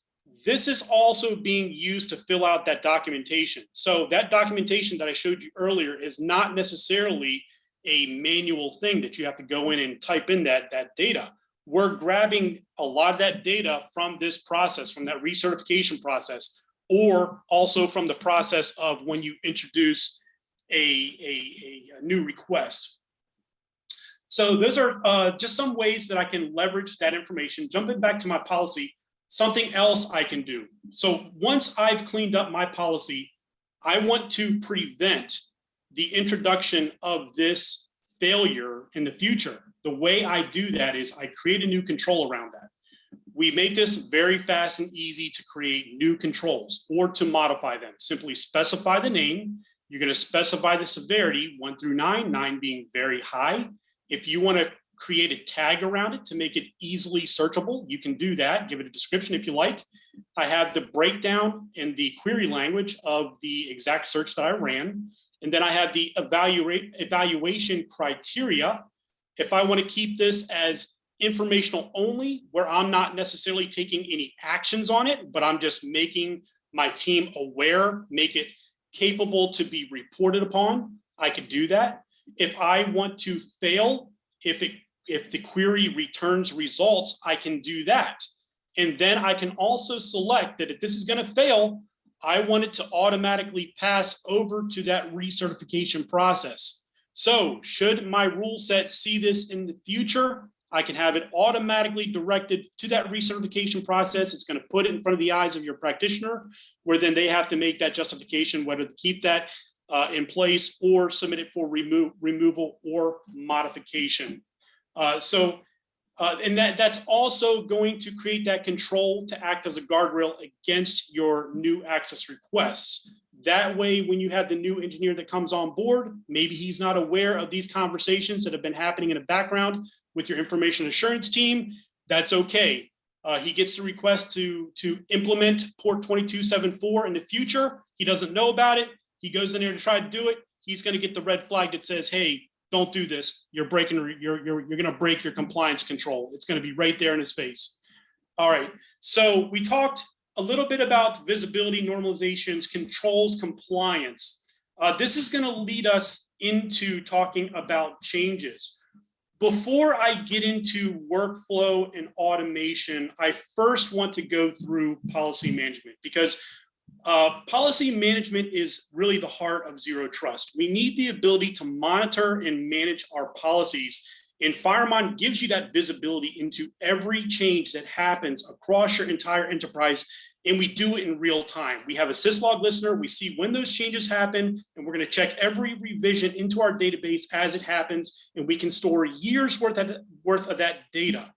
this is also being used to fill out that documentation. So that documentation that I showed you earlier is not necessarily a manual thing that you have to go in and type in that data. We're grabbing a lot of that data from this process, from that recertification process, or also from the process of when you introduce a new request. So those are just some ways that I can leverage that information. Jumping back to my policy, something else I can do. So once I've cleaned up my policy, I want to prevent the introduction of this failure in the future. The way I do that is I create a new control around that. We make this very fast and easy to create new controls or to modify them. Simply specify the name. You're going to specify the severity, 1 through 9, 9 being very high. If you want to create a tag around it to make it easily searchable, you can do that. Give it a description if you like. I have the breakdown in the query language of the exact search that I ran. And then I have the evaluation criteria. If I want to keep this as informational only, where I'm not necessarily taking any actions on it, but I'm just making my team aware, make it capable to be reported upon, I could do that. If I want to fail, if the query returns results, I can do that. And then I can also select that if this is going to fail, I want it to automatically pass over to that recertification process. So should my rule set see this in the future, I can have it automatically directed to that recertification process. It's going to put it in front of the eyes of your practitioner, where then they have to make that justification, whether to keep that in place or submit it for removal or modification. And that's also going to create that control to act as a guardrail against your new access requests. That way, when you have the new engineer that comes on board, maybe he's not aware of these conversations that have been happening in the background with your information assurance team. That's okay. He gets the request to implement port 2274 in the future. He doesn't know about it. He goes in there to try to do it. He's going to get the red flag that says, hey, don't do this. You're breaking, you're going to break your compliance control. It's going to be right there in his face. All right. So we talked a little bit about visibility, normalizations, controls, compliance. This is going to lead us into talking about changes. Before I get into workflow and automation, I first want to go through policy management, because policy management is really the heart of Zero Trust. We need the ability to monitor and manage our policies, and FireMon gives you that visibility into every change that happens across your entire enterprise, and we do it in real time. We have a syslog listener. We see when those changes happen, and we're going to check every revision into our database as it happens, and we can store years worth of that data.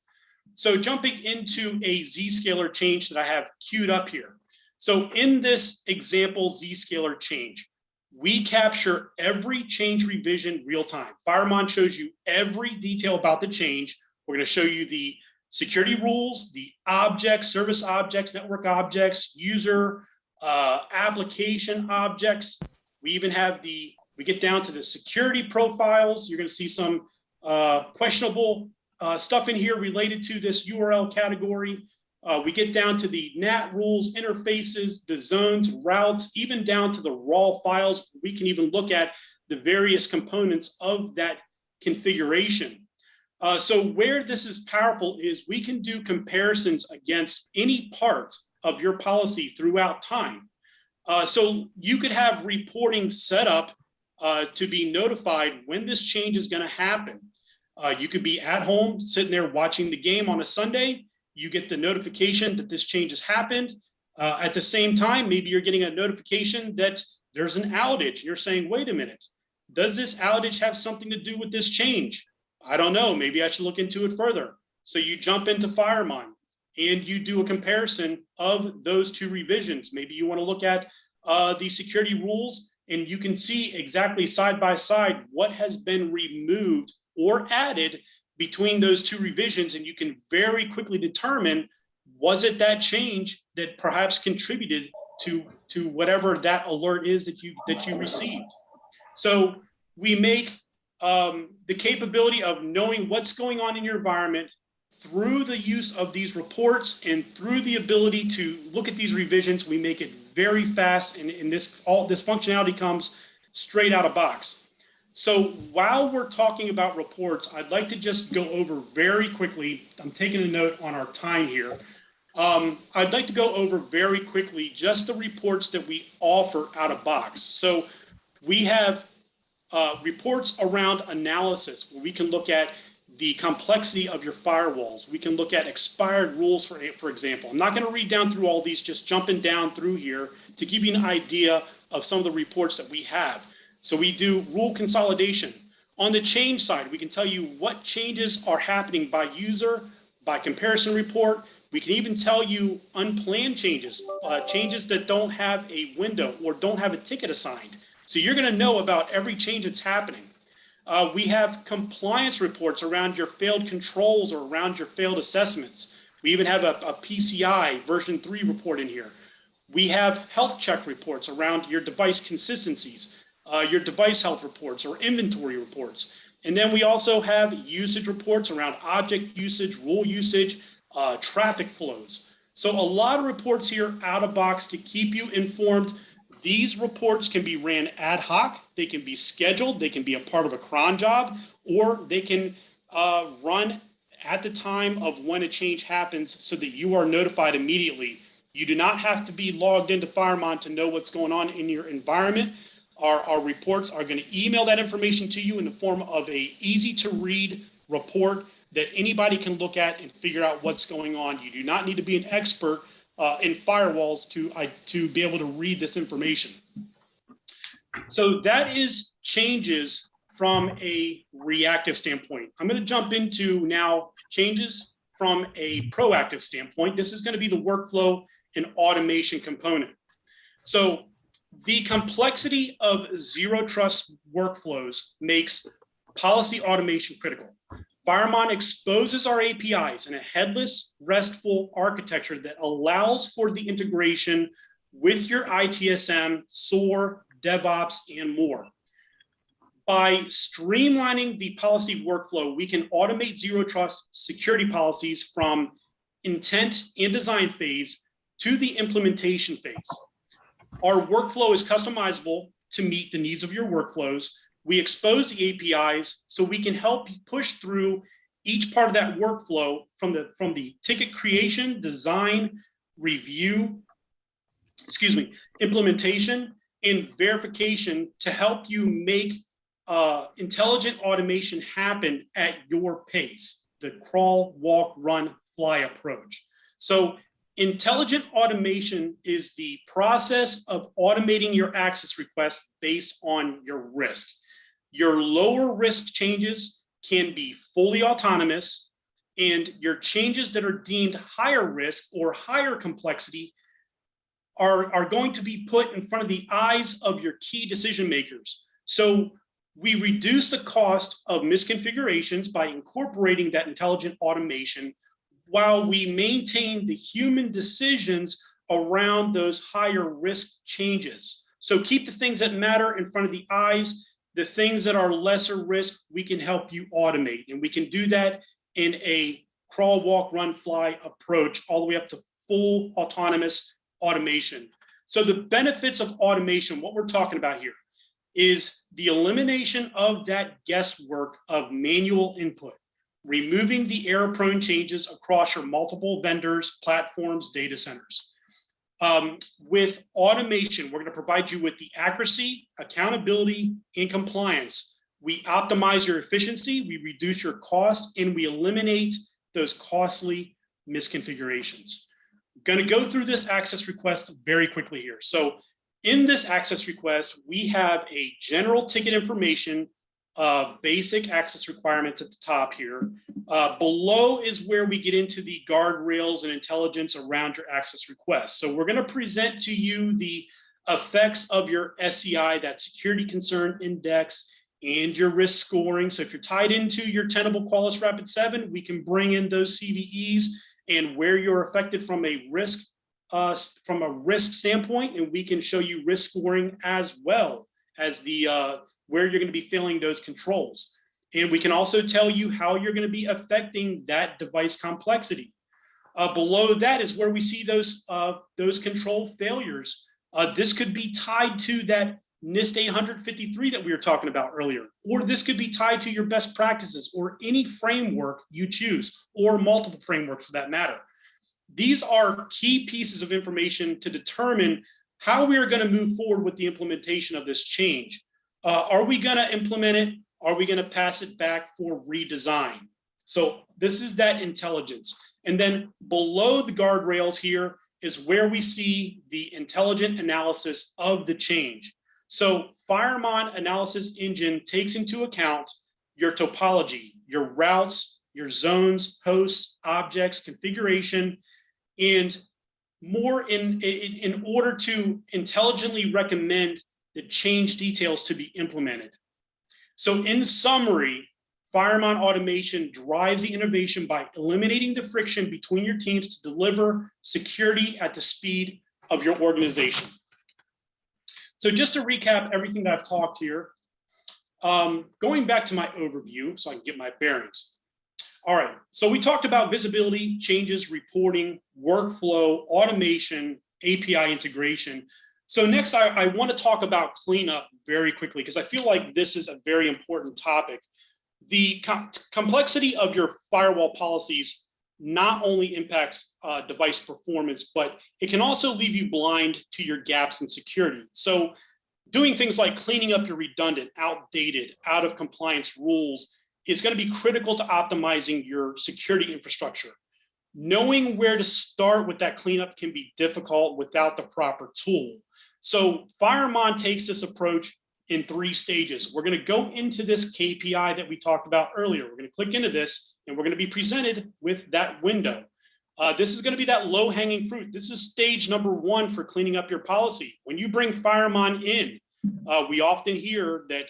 So jumping into a Zscaler change that I have queued up here. So in this example Zscaler change, we capture every change revision real time. FireMon shows you every detail about the change. We're going to show you the security rules, the objects, service objects, network objects, user application objects. We even have we get down to the security profiles. You're going to see some questionable stuff in here related to this URL category. We get down to the NAT rules, interfaces, the zones, routes, even down to the raw files. We can even look at the various components of that configuration. So where this is powerful is we can do comparisons against any part of your policy throughout time. So you could have reporting set up to be notified when this change is going to happen. You could be at home sitting there watching the game on a Sunday. You get the notification that this change has happened. At the same time, maybe you're getting a notification that there's an outage. You're saying, wait a minute, does this outage have something to do with this change? I don't know, maybe I should look into it further. So you jump into FireMon and you do a comparison of those two revisions. Maybe you want to look at the security rules, and you can see exactly side by side what has been removed or added between those two revisions, and you can very quickly determine, was it that change that perhaps contributed to whatever that alert is that you received. So we make the capability of knowing what's going on in your environment through the use of these reports and through the ability to look at these revisions. We make it very fast, and all this functionality comes straight out of box. So while we're talking about reports, I'd like to just go over very quickly. I'm taking a note on our time here. I'd like to go over very quickly just the reports that we offer out of box. So we have reports around analysis, where we can look at the complexity of your firewalls. We can look at expired rules, for example. I'm not going to read down through all these, just jumping down through here to give you an idea of some of the reports that we have. So we do rule consolidation. On the change side, we can tell you what changes are happening by user, by comparison report. We can even tell you unplanned changes, changes that don't have a window or don't have a ticket assigned. So you're going to know about every change that's happening. We have compliance reports around your failed controls or around your failed assessments. We even have a PCI version 3 report in here. We have health check reports around your device consistencies, your device health reports or inventory reports. And then we also have usage reports around object usage, rule usage, traffic flows. So a lot of reports here out of box to keep you informed. These reports can be ran ad hoc, they can be scheduled, they can be a part of a cron job, or they can run at the time of when a change happens so that you are notified immediately. You do not have to be logged into FireMon to know what's going on in your environment. Our reports are going to email that information to you in the form of a easy to read report that anybody can look at and figure out what's going on. You do not need to be an expert in firewalls to be able to read this information. So that is changes from a reactive standpoint. I'm going to jump into now changes from a proactive standpoint. This is going to be the workflow and automation component. So the complexity of zero trust workflows makes policy automation critical. FireMon exposes our APIs in a headless, RESTful architecture that allows for the integration with your ITSM, SOAR, DevOps, and more. By streamlining the policy workflow, we can automate zero trust security policies from intent and design phase to the implementation phase. Our workflow is customizable to meet the needs of your workflows. We expose the APIs so we can help you push through each part of that workflow from the ticket creation, design, review, implementation, and verification to help you make intelligent automation happen at your pace, the crawl, walk, run, fly approach. So intelligent automation is the process of automating your access request based on your risk. Your lower risk changes can be fully autonomous, and your changes that are deemed higher risk or higher complexity are going to be put in front of the eyes of your key decision makers. So we reduce the cost of misconfigurations by incorporating that intelligent automation while we maintain the human decisions around those higher risk changes. So keep the things that matter in front of the eyes. The things that are lesser risk, we can help you automate. And we can do that in a crawl, walk, run, fly approach, all the way up to full autonomous automation. So the benefits of automation, what we're talking about here, is the elimination of that guesswork of manual input, removing the error-prone changes across your multiple vendors, platforms, data centers. With automation, we're going to provide you with the accuracy, accountability, and compliance. We optimize your efficiency, we reduce your cost, and we eliminate those costly misconfigurations. I'm going to go through this access request very quickly here. So in this access request, we have a general ticket information, basic access requirements at the top here. Below is where we get into the guardrails and intelligence around your access request. So we're going to present to you the effects of your SCI, that security concern index, and your risk scoring. So if you're tied into your Tenable Qualys Rapid7, we can bring in those CVEs and where you're affected from a risk standpoint, and we can show you risk scoring as well as the where you're going to be failing those controls. And we can also tell you how you're going to be affecting that device complexity. Below that is where we see those control failures. This could be tied to that NIST 853 that we were talking about earlier, or this could be tied to your best practices or any framework you choose, or multiple frameworks for that matter. These are key pieces of information to determine how we are going to move forward with the implementation of this change. Are we going to implement it? Are we going to pass it back for redesign? So this is that intelligence. And then below the guardrails here is where we see the intelligent analysis of the change. So FireMon analysis engine takes into account your topology, your routes, your zones, hosts, objects, configuration, and more in order to intelligently recommend the change details to be implemented. So in summary, FireMon automation drives the innovation by eliminating the friction between your teams to deliver security at the speed of your organization. So just to recap everything that I've talked here, going back to my overview so I can get my bearings. All right, so we talked about visibility, changes, reporting, workflow, automation, API integration. So next, I want to talk about cleanup very quickly because I feel like this is a very important topic. The complexity of your firewall policies not only impacts device performance, but it can also leave you blind to your gaps in security. So doing things like cleaning up your redundant, outdated, out of compliance rules is going to be critical to optimizing your security infrastructure. Knowing where to start with that cleanup can be difficult without the proper tool. So FireMon takes this approach in 3 stages. We're going to go into this KPI that we talked about earlier. We're going to click into this and we're going to be presented with that window. This is going to be that low-hanging fruit. This is stage number 1 for cleaning up your policy. When you bring FireMon in, we often hear that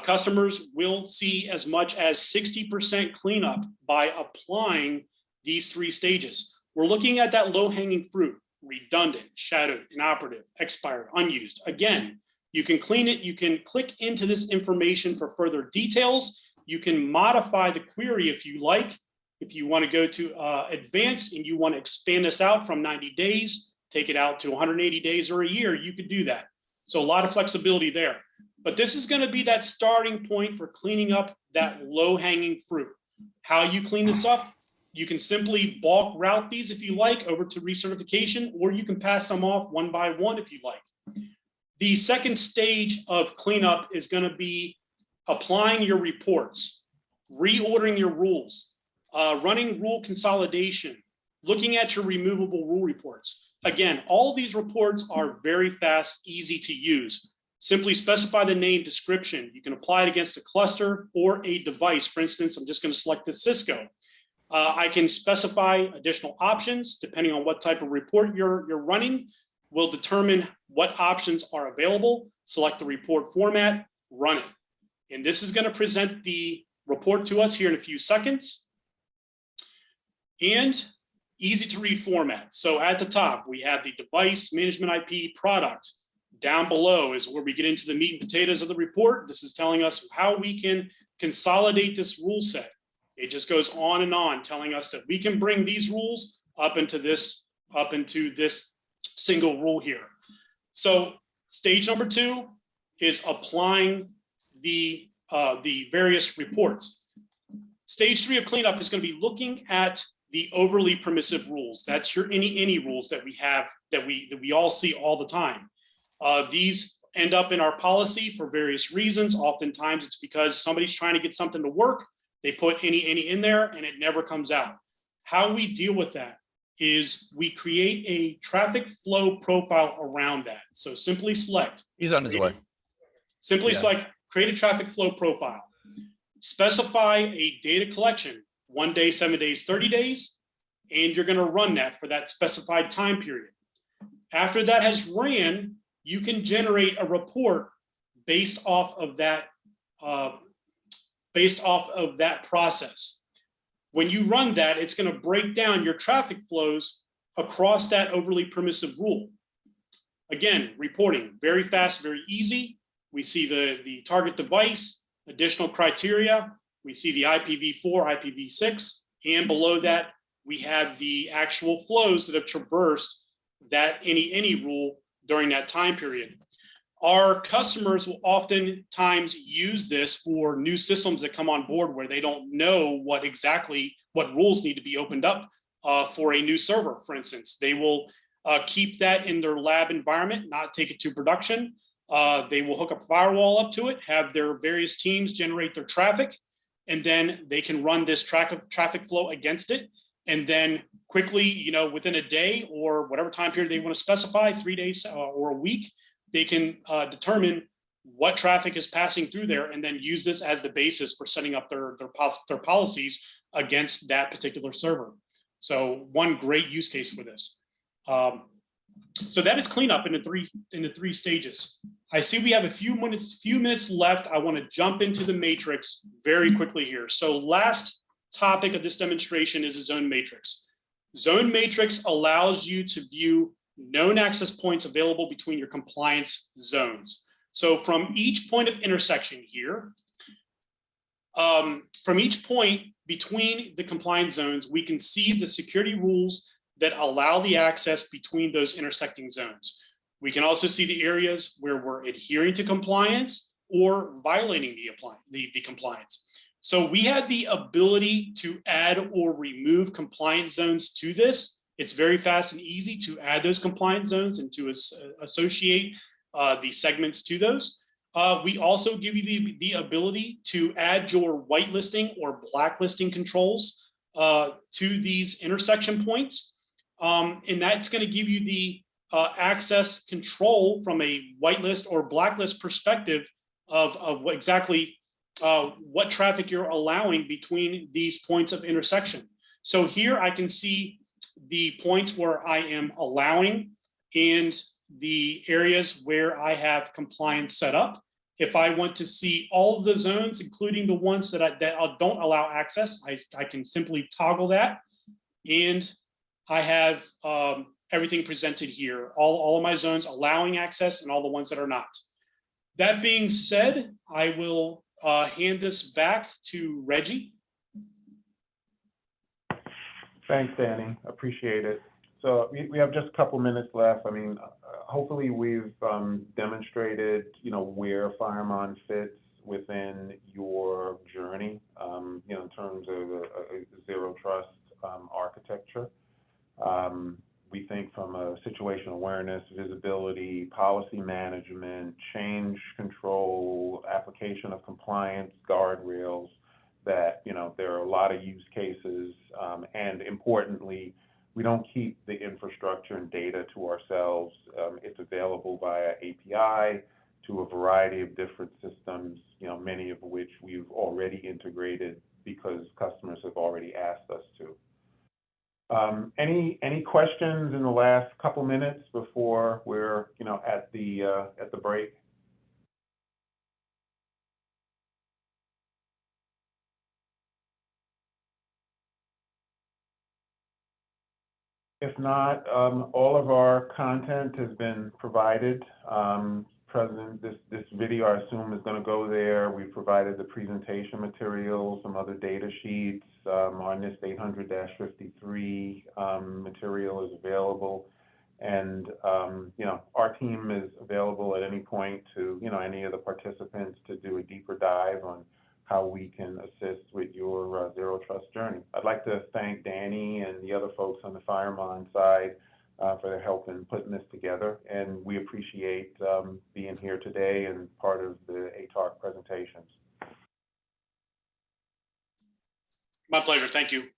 customers will see as much as 60% cleanup by applying these 3 stages. We're looking at that low-hanging fruit: redundant, shadowed, inoperative, expired, unused. Again, you can clean it. You can click into this information for further details. You can modify the query if you like. If you want to go to advanced and you want to expand this out from 90 days, take it out to 180 days or a year, you could do that. So a lot of flexibility there. But this is going to be that starting point for cleaning up that low-hanging fruit. How you clean this up? You can simply bulk route these if you like over to recertification, or you can pass them off one by one if you like. The second stage of cleanup is going to be applying your reports, reordering your rules, running rule consolidation, looking at your removable rule reports. Again, all of these reports are very fast, easy to use. Simply specify the name, description. You can apply it against a cluster or a device. For instance, I'm just going to select the Cisco. I can specify additional options depending on what type of report you're running. Will determine what options are available, select the report format, run it. And this is going to present the report to us here in a few seconds. And easy to read format. So at the top, we have the device management IP product. Down below is where we get into the meat and potatoes of the report. This is telling us how we can consolidate this rule set. It just goes on and on, telling us that we can bring these rules up into this single rule here. So stage number 2 is applying the various reports. Stage 3 of cleanup is going to be looking at the overly permissive rules. That's your any rules that we have that we all see all the time. These end up in our policy for various reasons. Oftentimes it's because somebody's trying to get something to work. They put any in there and it never comes out. How we deal with that is we create a traffic flow profile around that. So simply select. He's on his way. Simply select, create a traffic flow profile. Specify a data collection, 1 day, 7 days, 30 days, and you're going to run that for that specified time period. After that has ran, you can generate a report based off of that process. When you run that, it's going to break down your traffic flows across that overly permissive rule. Again, reporting, very fast, very easy. We see the target device, additional criteria. We see the IPv4, IPv6, and below that, we have the actual flows that have traversed that any rule during that time period. Our customers will oftentimes use this for new systems that come on board where they don't know what rules need to be opened up for a new server, for instance. They will keep that in their lab environment, not take it to production. They will hook a firewall up to it, have their various teams generate their traffic, and then they can run this traffic flow against it. And then quickly, within a day or whatever time period they want to specify, 3 days or a week, they can determine what traffic is passing through there and then use this as the basis for setting up their policies against that particular server. So one great use case for this. So that is cleanup in the three stages. I see we have a few minutes left. I want to jump into the matrix very quickly here. So last topic of this demonstration is a zone matrix. Zone matrix allows you to view known access points available between your compliance zones. So from each point of intersection here, from each point between the compliance zones, we can see the security rules that allow the access between those intersecting zones. We can also see the areas where we're adhering to compliance or violating the compliance. So we had the ability to add or remove compliance zones to this. It's very fast and easy to add those compliance zones and to associate the segments to those. We also give you the ability to add your whitelisting or blacklisting controls to these intersection points. And that's going to give you the access control from a whitelist or blacklist perspective of what exactly what traffic you're allowing between these points of intersection. So here I can see the points where I am allowing and the areas where I have compliance set up. If I want to see all of the zones, including the ones that I don't allow access, I can simply toggle that. And I have everything presented here, all of my zones allowing access and all the ones that are not. That being said, I will hand this back to Reggie. Thanks, Danny. Appreciate it. So we have just a couple minutes left. I mean, hopefully we've demonstrated, where FireMon fits within your journey, in terms of a zero trust architecture. We think from a situation awareness, visibility, policy management, change control, application of compliance, guardrails, that, there are a lot of use cases, and importantly, we don't keep the infrastructure and data to ourselves. It's available via API to a variety of different systems, many of which we've already integrated because customers have already asked us to. Any questions in the last couple minutes before we're, at the break? If not, all of our content has been provided. This video, I assume, is going to go there. We provided the presentation materials, some other data sheets. Our NIST 800-53 material is available. And, our team is available at any point to, any of the participants to do a deeper dive on how we can assist with your zero trust journey. I'd like to thank Danny and the other folks on the FireMon side for their help in putting this together. And we appreciate being here today and part of the ATARC presentations. My pleasure. Thank you.